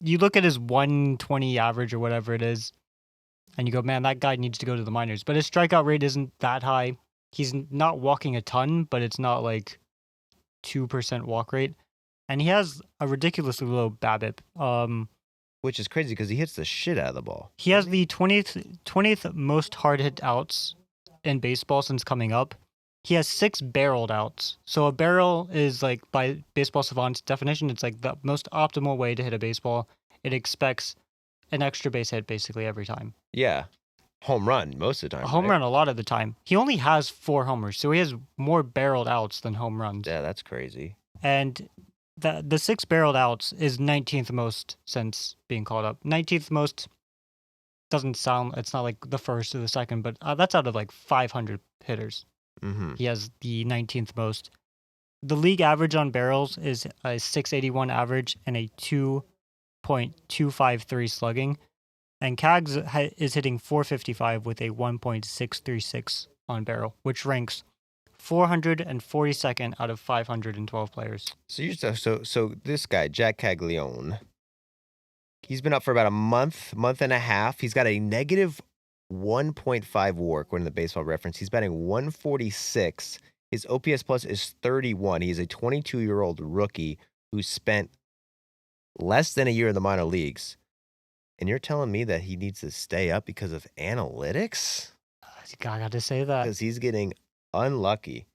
you look at his 120 average or whatever it is, and you go, man, that guy needs to go to the minors. But his strikeout rate isn't that high. He's not walking a ton, but it's not like 2% walk rate. And he has a ridiculously low BABIP. Which is crazy because he hits the shit out of the ball. He has the 20th most hard hit outs in baseball since coming up. He has 6 barreled outs. So a barrel is like, by Baseball Savant's definition, it's like the most optimal way to hit a baseball. It expects an extra base hit basically every time. Yeah. Home run most of the time. A home run a lot of the time. He only has 4 homers, so he has more barreled outs than home runs. Yeah, that's crazy. And the 6 barreled outs is 19th most since being called up. 19th most doesn't sound, it's not like the first or the second, but that's out of like 500 hitters. Mm-hmm. He has the 19th most. The league average on barrels is a 681 average and a 2.253 slugging. And Cags is hitting 455 with a 1.636 on barrel, which ranks 442nd out of 512 players. So this guy, Jack Caglione, he's been up for about a month and a half. He's got a negative 1.5 WAR according to the Baseball Reference. He's batting 146. His OPS plus is 31. He's a 22-year-old rookie who spent less than a year in the minor leagues. And you're telling me that he needs to stay up because of analytics? I got to say that. Because he's getting unlucky.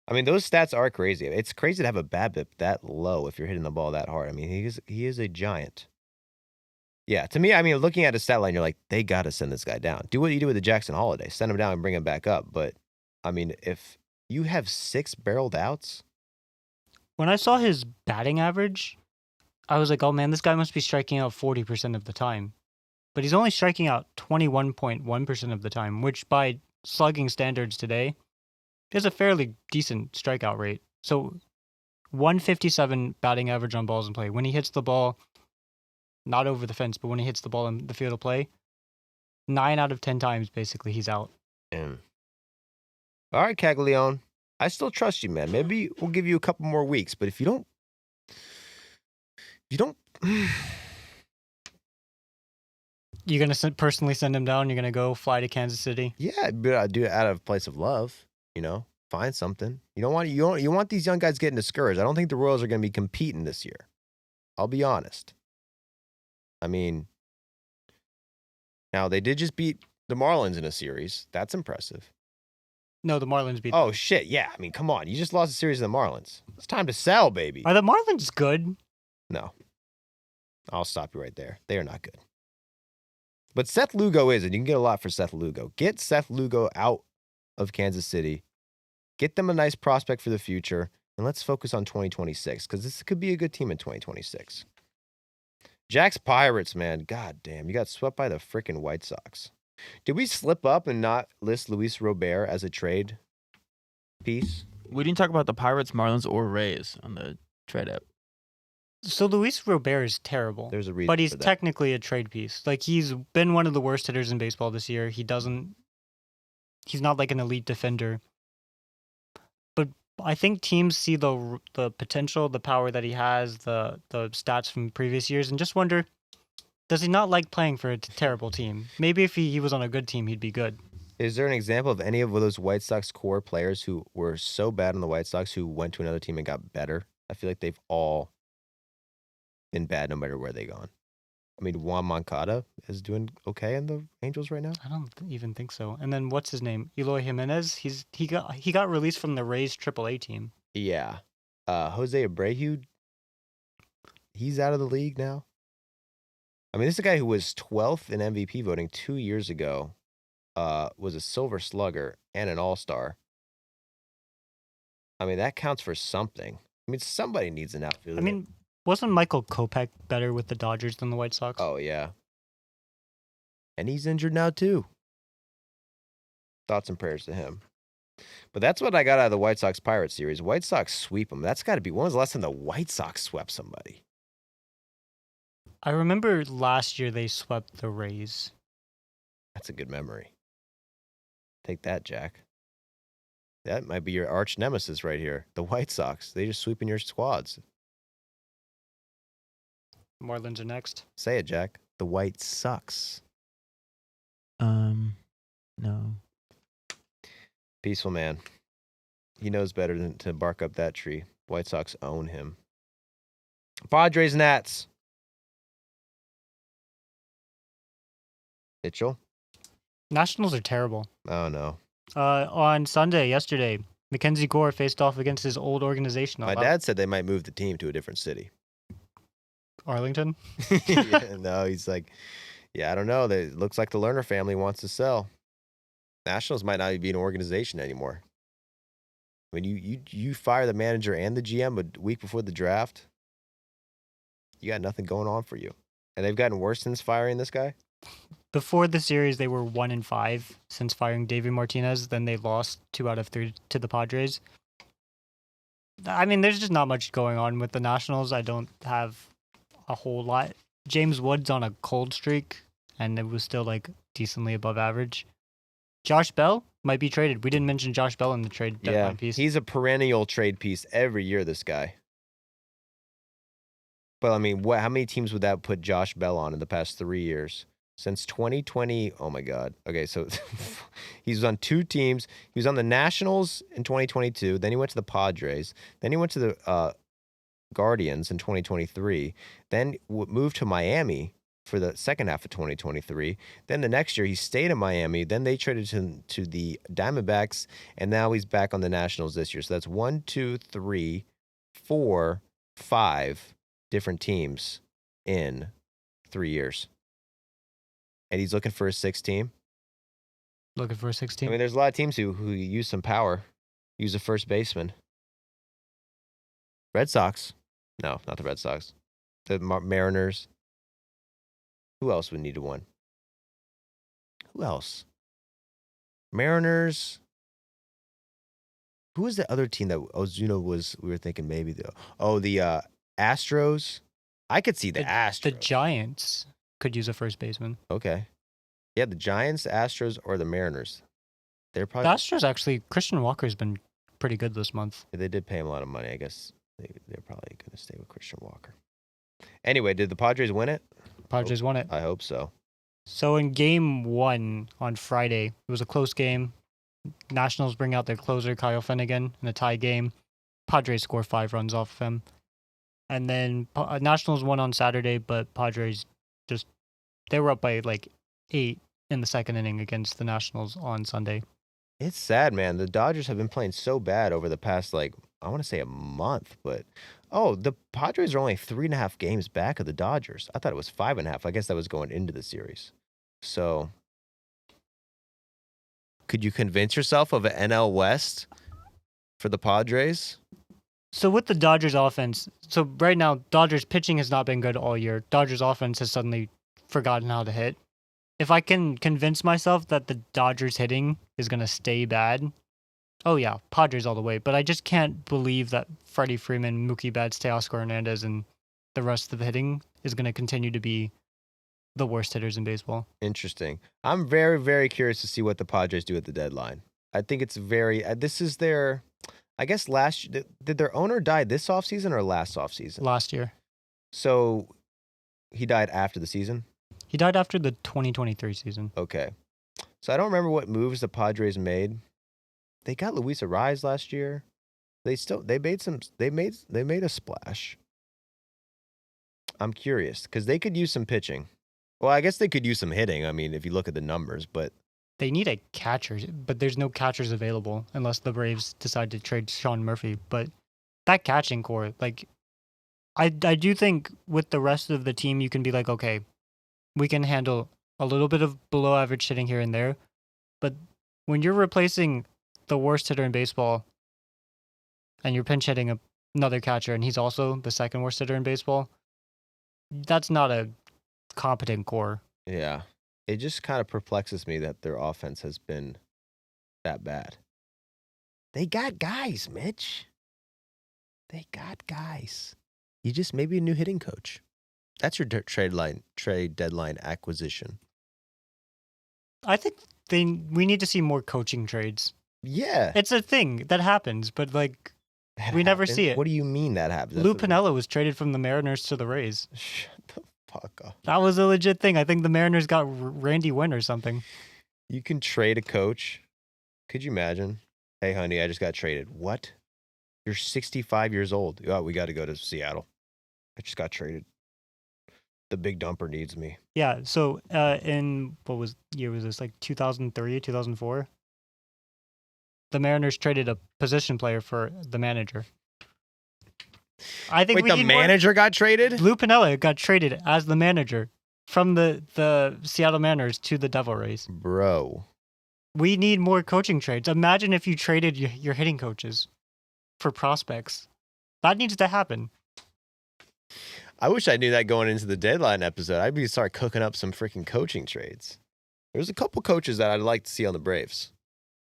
I mean, those stats are crazy. It's crazy to have a BABIP that low if you're hitting the ball that hard. I mean, he is a giant. Yeah, to me, I mean, looking at his stat line, you're like, they got to send this guy down. Do what you do with the Jackson Holiday. Send him down and bring him back up. But, I mean, if you have 6 barreled outs. When I saw his batting average, I was like, oh man, this guy must be striking out 40% of the time. But he's only striking out 21.1% of the time, which by slugging standards today is a fairly decent strikeout rate. So 157 batting average on balls in play. When he hits the ball, not over the fence, but when he hits the ball in the field of play, 9 out of 10 times, basically, he's out. Damn. All right, Caglione. I still trust you, man. Maybe we'll give you a couple more weeks, but if you don't... You're going to personally send him down? You're going to go fly to Kansas City? Yeah, but I do it out of a place of love, find something. You want these young guys getting discouraged. I don't think the Royals are going to be competing this year. I'll be honest. I mean, now they did just beat the Marlins in a series. That's impressive. No, the Marlins beat them. Shit, yeah. I mean, come on. You just lost a series to the Marlins. It's time to sell, baby. Are the Marlins good? No. I'll stop you right there. They are not good. But Seth Lugo is, and you can get a lot for Seth Lugo. Get Seth Lugo out of Kansas City. Get them a nice prospect for the future, and let's focus on 2026, because this could be a good team in 2026. Jack's Pirates, man. God damn, you got swept by the freaking White Sox. Did we slip up and not list Luis Robert as a trade piece? We didn't talk about the Pirates, Marlins, or Rays on the trade app. So Luis Robert is terrible. There's a reason, but he's for that. Technically a trade piece. Like, he's been one of the worst hitters in baseball this year. He's not like an elite defender. But I think teams see the potential, the power that he has, the stats from previous years, and just wonder, does he not like playing for a terrible team? Maybe if he was on a good team, he'd be good. Is there an example of any of those White Sox core players who were so bad on the White Sox who went to another team and got better? I feel like they've all been bad no matter where they've gone. I mean, Juan Moncada is doing okay in the Angels right now. I don't even think so. And then what's his name? Eloy Jimenez. He got released from the Rays AAA team. Yeah, Jose Abreu. He's out of the league now. I mean, this is a guy who was 12th in MVP voting 2 years ago. Was a Silver Slugger and an All-Star. I mean, that counts for something. I mean, somebody needs an outfielder. I mean, wasn't Michael Kopech better with the Dodgers than the White Sox? Oh, yeah. And he's injured now, too. Thoughts and prayers to him. But that's what I got out of the White Sox-Pirates series. White Sox sweep them. That's got to be... When was the last time the White Sox swept somebody? I remember last year they swept the Rays. That's a good memory. Take that, Jack. That might be your arch nemesis right here. The White Sox. They just sweeping your squads. Marlins are next. Say it, Jack. The White Sox. No. Peaceful man. He knows better than to bark up that tree. White Sox own him. Padres, Nats. Mitchell. Nationals are terrible. Oh, no. On Sunday, yesterday, Mackenzie Gore faced off against his old organization. My dad said they might move the team to a different city. Arlington? Yeah, no, he's like, yeah, I don't know. It looks like the Lerner family wants to sell. Nationals might not be an organization anymore. I mean, you fire the manager and the GM a week before the draft. You got nothing going on for you. And they've gotten worse since firing this guy? Before the series, they were 1-5 since firing David Martinez. Then they lost 2 out of 3 to the Padres. I mean, there's just not much going on with the Nationals. I don't have a whole lot. James Wood's on a cold streak, and it was still like decently above average. Josh Bell might be traded. We didn't mention Josh Bell in the trade deadline piece. He's a perennial trade piece every year, this guy. But, I mean, how many teams would that put Josh Bell on in the past 3 years? Since 2020, oh, my God. Okay, so he's on 2 teams. He was on the Nationals in 2022. Then he went to the Padres. Then he went to the Guardians in 2023. Then moved to Miami for the second half of 2023. Then the next year, he stayed in Miami. Then they traded him to the Diamondbacks, and now he's back on the Nationals this year. So that's 1, 2, 3, 4, 5 different teams in 3 years. And he's looking for a 6th team. Looking for a 6th team? I mean, there's a lot of teams who use some power, use a first baseman. Red Sox. No, not the Red Sox. The Mariners. Who else would need one? Who else? Mariners. Who was the other team that Ozuna was? We were thinking maybe the Astros. I could see the Astros. The Giants could use a first baseman. Okay. Yeah, the Giants, the Astros, or the Mariners. They're probably The Astros actually. Christian Walker's been pretty good this month. They did pay him a lot of money. I guess they're probably going to stay with Christian Walker. Anyway, did the Padres win it? Padres won it. I hope so. So in game 1 on Friday, it was a close game. Nationals bring out their closer, Kyle Finnegan, in a tie game. Padres score 5 runs off of him. And then Nationals won on Saturday, but Padres they were up by like 8 in the second inning against the Nationals on Sunday. It's sad, man. The Dodgers have been playing so bad over the past, I want to say a month, but the Padres are only 3.5 games back of the Dodgers. I thought it was 5.5. I guess that was going into the series. So, could you convince yourself of an NL West for the Padres? So with the Dodgers offense, so right now, Dodgers pitching has not been good all year. Dodgers offense has suddenly forgotten how to hit. If I can convince myself that the Dodgers hitting is going to stay bad, oh yeah, Padres all the way. But I just can't believe that Freddie Freeman, Mookie Betts, Teoscar Hernandez, and the rest of the hitting is going to continue to be the worst hitters in baseball. Interesting. I'm very, very curious to see what the Padres do at the deadline. I think it's this is their, I guess did their owner die this offseason or last offseason? Last year. So he died after the season? He died after the 2023 season. Okay. So I don't remember what moves the Padres made. They got Luis Ariz last year. They made a splash. I'm curious because they could use some pitching. Well, I guess they could use some hitting. I mean, if you look at the numbers, but they need a catcher, but there's no catchers available unless the Braves decide to trade Sean Murphy. But that catching core, I do think with the rest of the team, you can be like, okay, we can handle a little bit of below average hitting here and there. But when you're replacing the worst hitter in baseball and you're pinch hitting another catcher and he's also the second worst hitter in baseball, that's not a competent core. Yeah. It just kind of perplexes me that their offense has been that bad. They got guys, Mitch. They got guys. You just maybe a new hitting coach. That's your trade deadline acquisition. I think we need to see more coaching trades. Yeah. It's a thing that happens, but we never see it. What do you mean that happens? Lou Piniella was traded from the Mariners to the Rays. Shut the fuck up. That was a legit thing. I think the Mariners got Randy Wynn or something. You can trade a coach. Could you imagine? Hey, honey, I just got traded. What? You're 65 years old. Oh, we got to go to Seattle. I just got traded. The big dumper needs me. Yeah. So in what year was this? 2003, 2004? The Mariners traded a position player for the manager. I think the manager got traded? Lou Piniella got traded as the manager from the Seattle Mariners to the Devil Rays. Bro. We need more coaching trades. Imagine if you traded your hitting coaches for prospects. That needs to happen. I wish I knew that going into the deadline episode. I'd be start cooking up some freaking coaching trades. There's a couple coaches that I'd like to see on the Braves.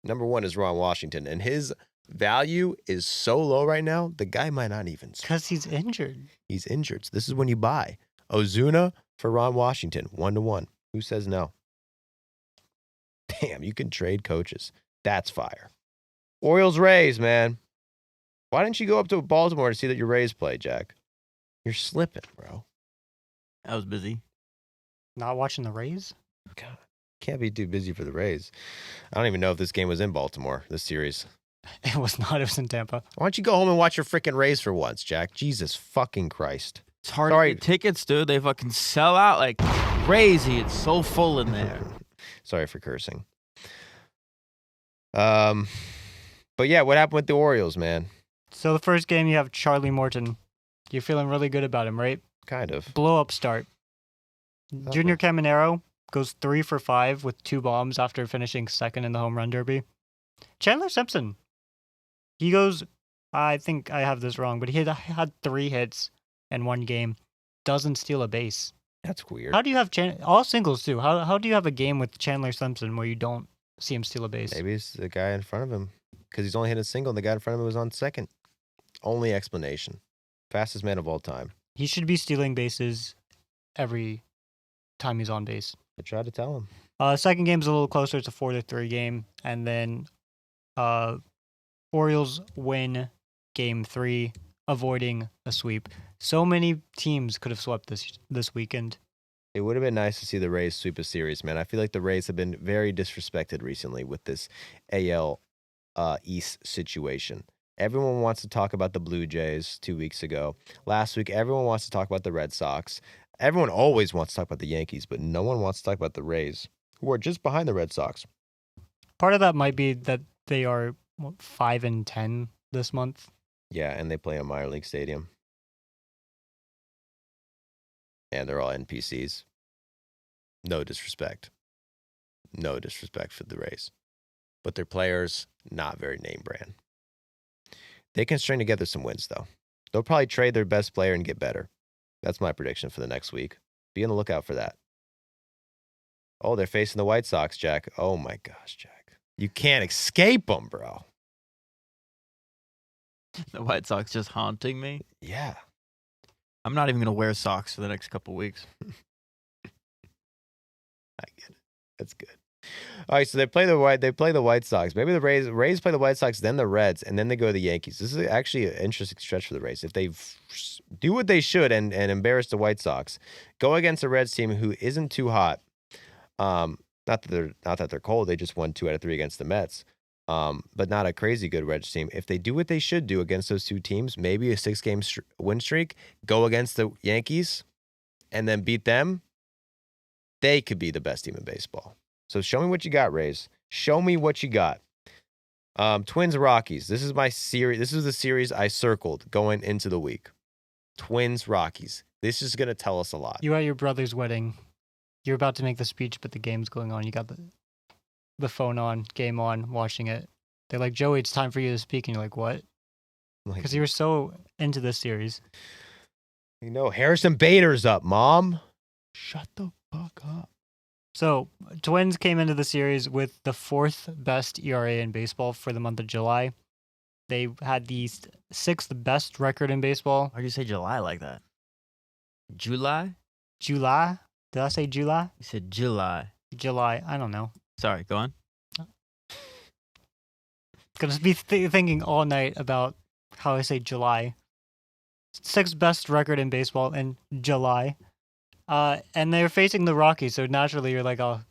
Number one is Ron Washington, and his value is so low right now, the guy might not even start. Because he's injured. He's injured. So this is when you buy Ozuna for Ron Washington, 1-to-1. Who says no? Damn, you can trade coaches. That's fire. Orioles Rays, man. Why didn't you go up to Baltimore to see that your Rays play, Jack? You're slipping, bro. I was busy. Not watching the Rays? God, can't be too busy for the Rays. I don't even know if this game was in Baltimore, this series. It was not. It was in Tampa. Why don't you go home and watch your freaking Rays for once, Jack? Jesus fucking Christ. It's hard Sorry. to get tickets, dude. They fucking sell out like crazy. It's so full in there. Sorry for cursing. But yeah, what happened with the Orioles, man? So the first game, you have Charlie Morton. You're feeling really good about him, right? Kind of. Blow up start. Junior Caminero goes 3 for 5 with 2 bombs after finishing second in the home run derby. Chandler Simpson. He goes, I think I have this wrong, but he had 3 hits in 1 game. Doesn't steal a base. That's weird. How do you have all singles too? How do you have a game with Chandler Simpson where you don't see him steal a base? Maybe it's the guy in front of him because he's only hit a single and the guy in front of him was on second. Only explanation. Fastest man of all time. He should be stealing bases every time he's on base. I tried to tell him. Second game's a little closer. It's a 4-3 game. And then Orioles win game 3, avoiding a sweep. So many teams could have swept this weekend. It would have been nice to see the Rays sweep a series, man. I feel like the Rays have been very disrespected recently with this AL East situation. Everyone wants to talk about the Blue Jays 2 weeks ago. Last week, everyone wants to talk about the Red Sox. Everyone always wants to talk about the Yankees, but no one wants to talk about the Rays, who are just behind the Red Sox. Part of that might be that they are 5-10 this month. Yeah, and they play in a minor league stadium. And they're all NPCs. No disrespect. No disrespect for the Rays. But their players, not very name brand. They can string together some wins, though. They'll probably trade their best player and get better. That's my prediction for the next week. Be on the lookout for that. Oh, they're facing the White Sox, Jack. Oh, my gosh, Jack. You can't escape them, bro. The White Sox just haunting me. Yeah. I'm not even going to wear socks for the next couple weeks. I get it. That's good. All right, so they play the White Sox. Maybe the Rays play the White Sox, then the Reds, and then they go to the Yankees. This is actually an interesting stretch for the Rays. If they do what they should and embarrass the White Sox, go against a Reds team who isn't too hot. Not that they're cold. They just won 2 out of 3 against the Mets. But not a crazy good Reds team. If they do what they should do against those 2 teams, maybe a 6-game win streak, go against the Yankees, and then beat them, they could be the best team in baseball. So show me what you got, Rays. Show me what you got. Twins Rockies. This is my series. This is the series I circled going into the week. Twins Rockies. This is going to tell us a lot. You at your brother's wedding. You're about to make the speech, but the game's going on. You got the phone on, game on, watching it. They're like, Joey, it's time for you to speak. And you're like, what? Because you were so into this series. You know, Harrison Bader's up, Mom. Shut the fuck up. So, Twins came into the series with the 4th best ERA in baseball for the month of July. They had the 6th best record in baseball. Why do you say July like that? July? July? Did I say July? You said July. July. I don't know. Sorry, go on. Gonna be thinking all night about how I say July. 6th best record in baseball in July. And they're facing the Rockies, so naturally you're like, oh,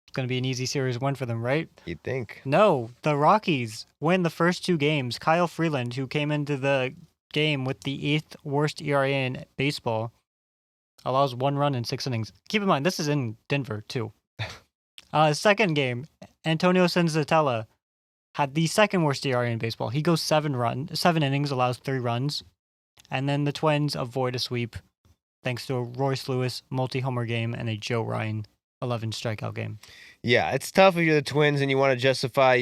it's going to be an easy series win for them, right? You'd think. No, the Rockies win the first 2 games. Kyle Freeland, who came into the game with the 8th worst ERA in baseball, allows 1 run in 6 innings. Keep in mind, this is in Denver, too. Second game, Antonio Senzatella had the 2nd worst ERA in baseball. He goes 7 innings, allows 3 runs. And then the Twins avoid a sweep thanks to a Royce Lewis multi-homer game and a Joe Ryan 11 strikeout game. Yeah, it's tough if you're the Twins and you want to justify,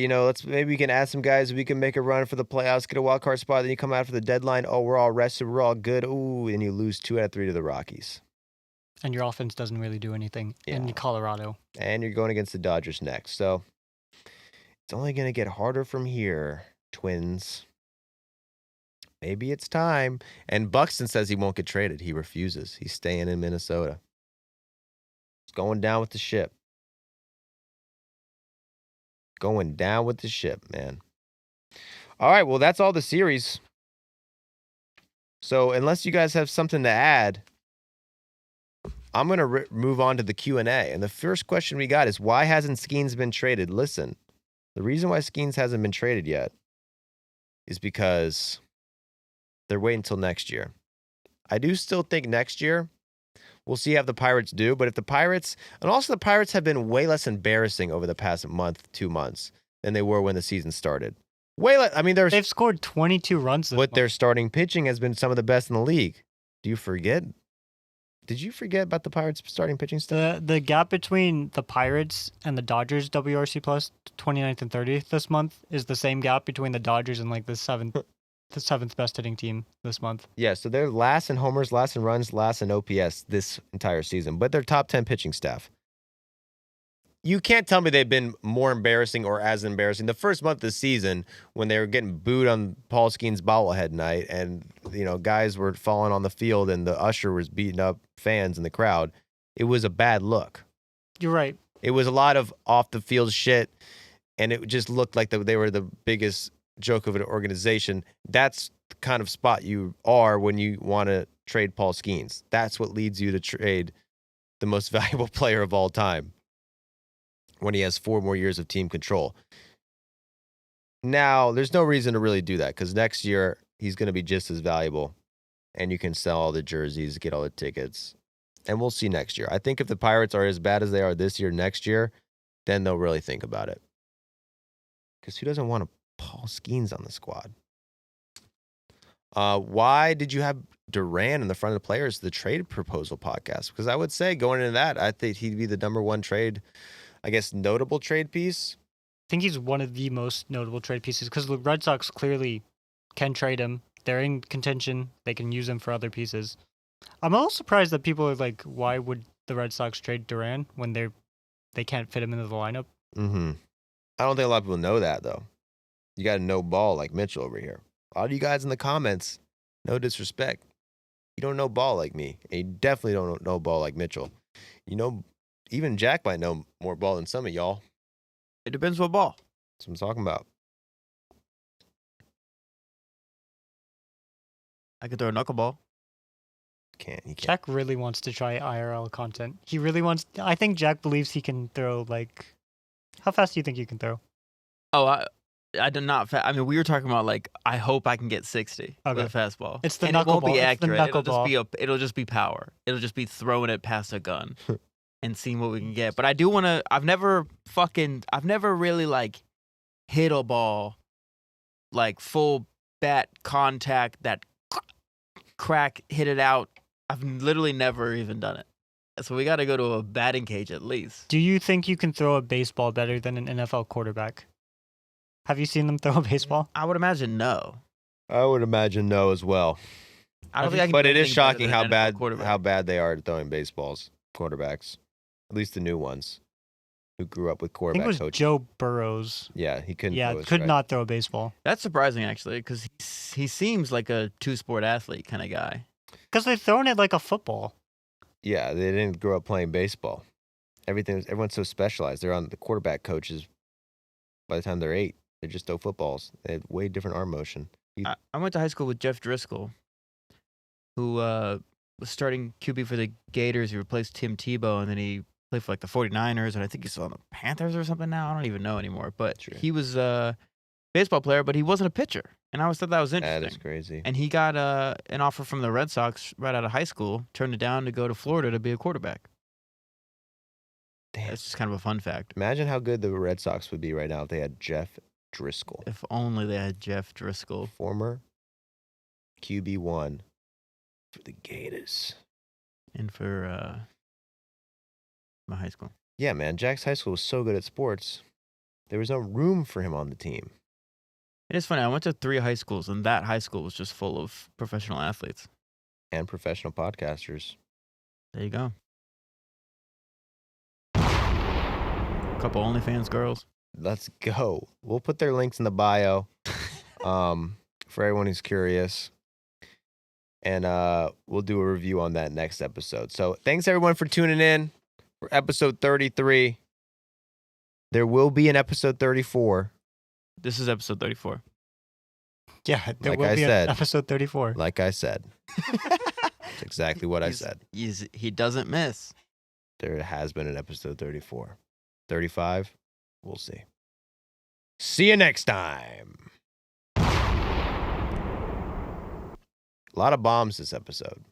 maybe we can add some guys, we can make a run for the playoffs, get a wild card spot, then you come out for the deadline, oh, we're all rested, we're all good, ooh, and you lose 2 out of 3 to the Rockies. And your offense doesn't really do anything in Colorado. And you're going against the Dodgers next, so it's only going to get harder from here, Twins. Maybe it's time. And Buxton says he won't get traded. He refuses. He's staying in Minnesota. It's going down with the ship. Going down with the ship, man. All right, well, that's all the series. So unless you guys have something to add, I'm going to move on to the Q&A. And the first question we got is, why hasn't Skeens been traded? Listen, the reason why Skeens hasn't been traded yet is because they're waiting until next year. I do still think next year, we'll see how the Pirates do. But if the Pirates, and also the Pirates have been way less embarrassing over the past month, 2 months, than they were when the season started. Way less. I mean, they've scored 22 runs. But their starting pitching has been some of the best in the league. Do you forget? Did you forget about the Pirates' starting pitching stuff? The gap between the Pirates and the Dodgers WRC plus 29th and 30th this month is the same gap between the Dodgers and like the seventh best hitting team this month. Yeah, so they're last in homers, last in runs, last in OPS this entire season, but they're top 10 pitching staff. You can't tell me they've been more embarrassing or as embarrassing. The first month of the season, when they were getting booed on Paul Skeens' bobblehead night, and guys were falling on the field, and the usher was beating up fans in the crowd, it was a bad look. You're right. It was a lot of off the field shit, and it just looked like they were the biggest joke of an organization. That's the kind of spot you are when you want to trade Paul Skeens. That's what leads you to trade the most valuable player of all time, when he has 4 more years of team control. Now, there's no reason to really do that, because next year he's going to be just as valuable, and you can sell all the jerseys, get all the tickets, and we'll see next year. I think if the Pirates are as bad as they are this year, next year, then they'll really think about it. Because who doesn't want a Paul Skeens on the squad? Why did you have Duran in the front of the players, the trade proposal podcast? Because I would say, going into that, I think he'd be the number one trade, I guess, notable trade piece. I think he's one of the most notable trade pieces because the Red Sox clearly can trade him. They're in contention. They can use him for other pieces. I'm a little surprised that people are like, why would the Red Sox trade Duran when they can't fit him into the lineup? Mm-hmm. I don't think a lot of people know that, though. You got to know ball like Mitchell over here. A lot of you guys in the comments, no disrespect, you don't know ball like me. And you definitely don't know ball like Mitchell. Even Jack might know more ball than some of y'all. It depends what ball. That's what I'm talking about. I could throw a knuckleball. He can't. Jack really wants to try IRL content. He really wants. I think Jack believes he can throw like. How fast do you think you can throw? Oh, I do not. I mean, we were talking about like, I hope I can get 60 with a fastball. It's the and knuckleball. It won't be accurate. It'll It'll just be power. It'll just be throwing it past a gun and seeing what we can get. But I do want to. I've never really like hit a ball like full bat contact that crack, hit it out. I've literally never even done it. So we got to go to a batting cage at least. Do you think you can throw a baseball better than an NFL quarterback? Have you seen them throw a baseball? I would imagine no. I would imagine no as well. I don't think I can. But it is shocking how bad they are at throwing baseballs, quarterbacks. At least the new ones who grew up with quarterback coaches. I think it was Joe Burrows. Yeah, he couldn't. Yeah, could not throw a baseball. That's surprising actually, because he seems like a two-sport athlete kind of guy. Because they're throwing it like a football. Yeah, they didn't grow up playing baseball. Everyone's so specialized. They're on the quarterback coaches. By the time they're 8, they just throw footballs. They have way different arm motion. I went to high school with Jeff Driscoll, who was starting QB for the Gators. He replaced Tim Tebow, and then he played for like the 49ers, and I think he's on the Panthers or something now. I don't even know anymore. But he was a baseball player, but he wasn't a pitcher. And I always thought that was interesting. That is crazy. And he got an offer from the Red Sox right out of high school, turned it down to go to Florida to be a quarterback. Damn. That's just kind of a fun fact. Imagine how good the Red Sox would be right now if they had Jeff Driscoll. If only they had Jeff Driscoll. Former QB1 for the Gators. And for my high school. Yeah, man. Jack's high school was so good at sports. There was no room for him on the team. It is funny. I went to 3 high schools, and that high school was just full of professional athletes. And professional podcasters. There you go. Couple OnlyFans girls. Let's go. We'll put their links in the bio for everyone who's curious. And we'll do a review on that next episode. So thanks, everyone, for tuning in. for episode 33. There will be an episode 34. This is episode 34. Yeah, there Like will I be said. an episode 34. Like I said. That's exactly what I said. He doesn't miss. There has been an episode 34. 35, we'll see. See you next time. A lot of bombs this episode.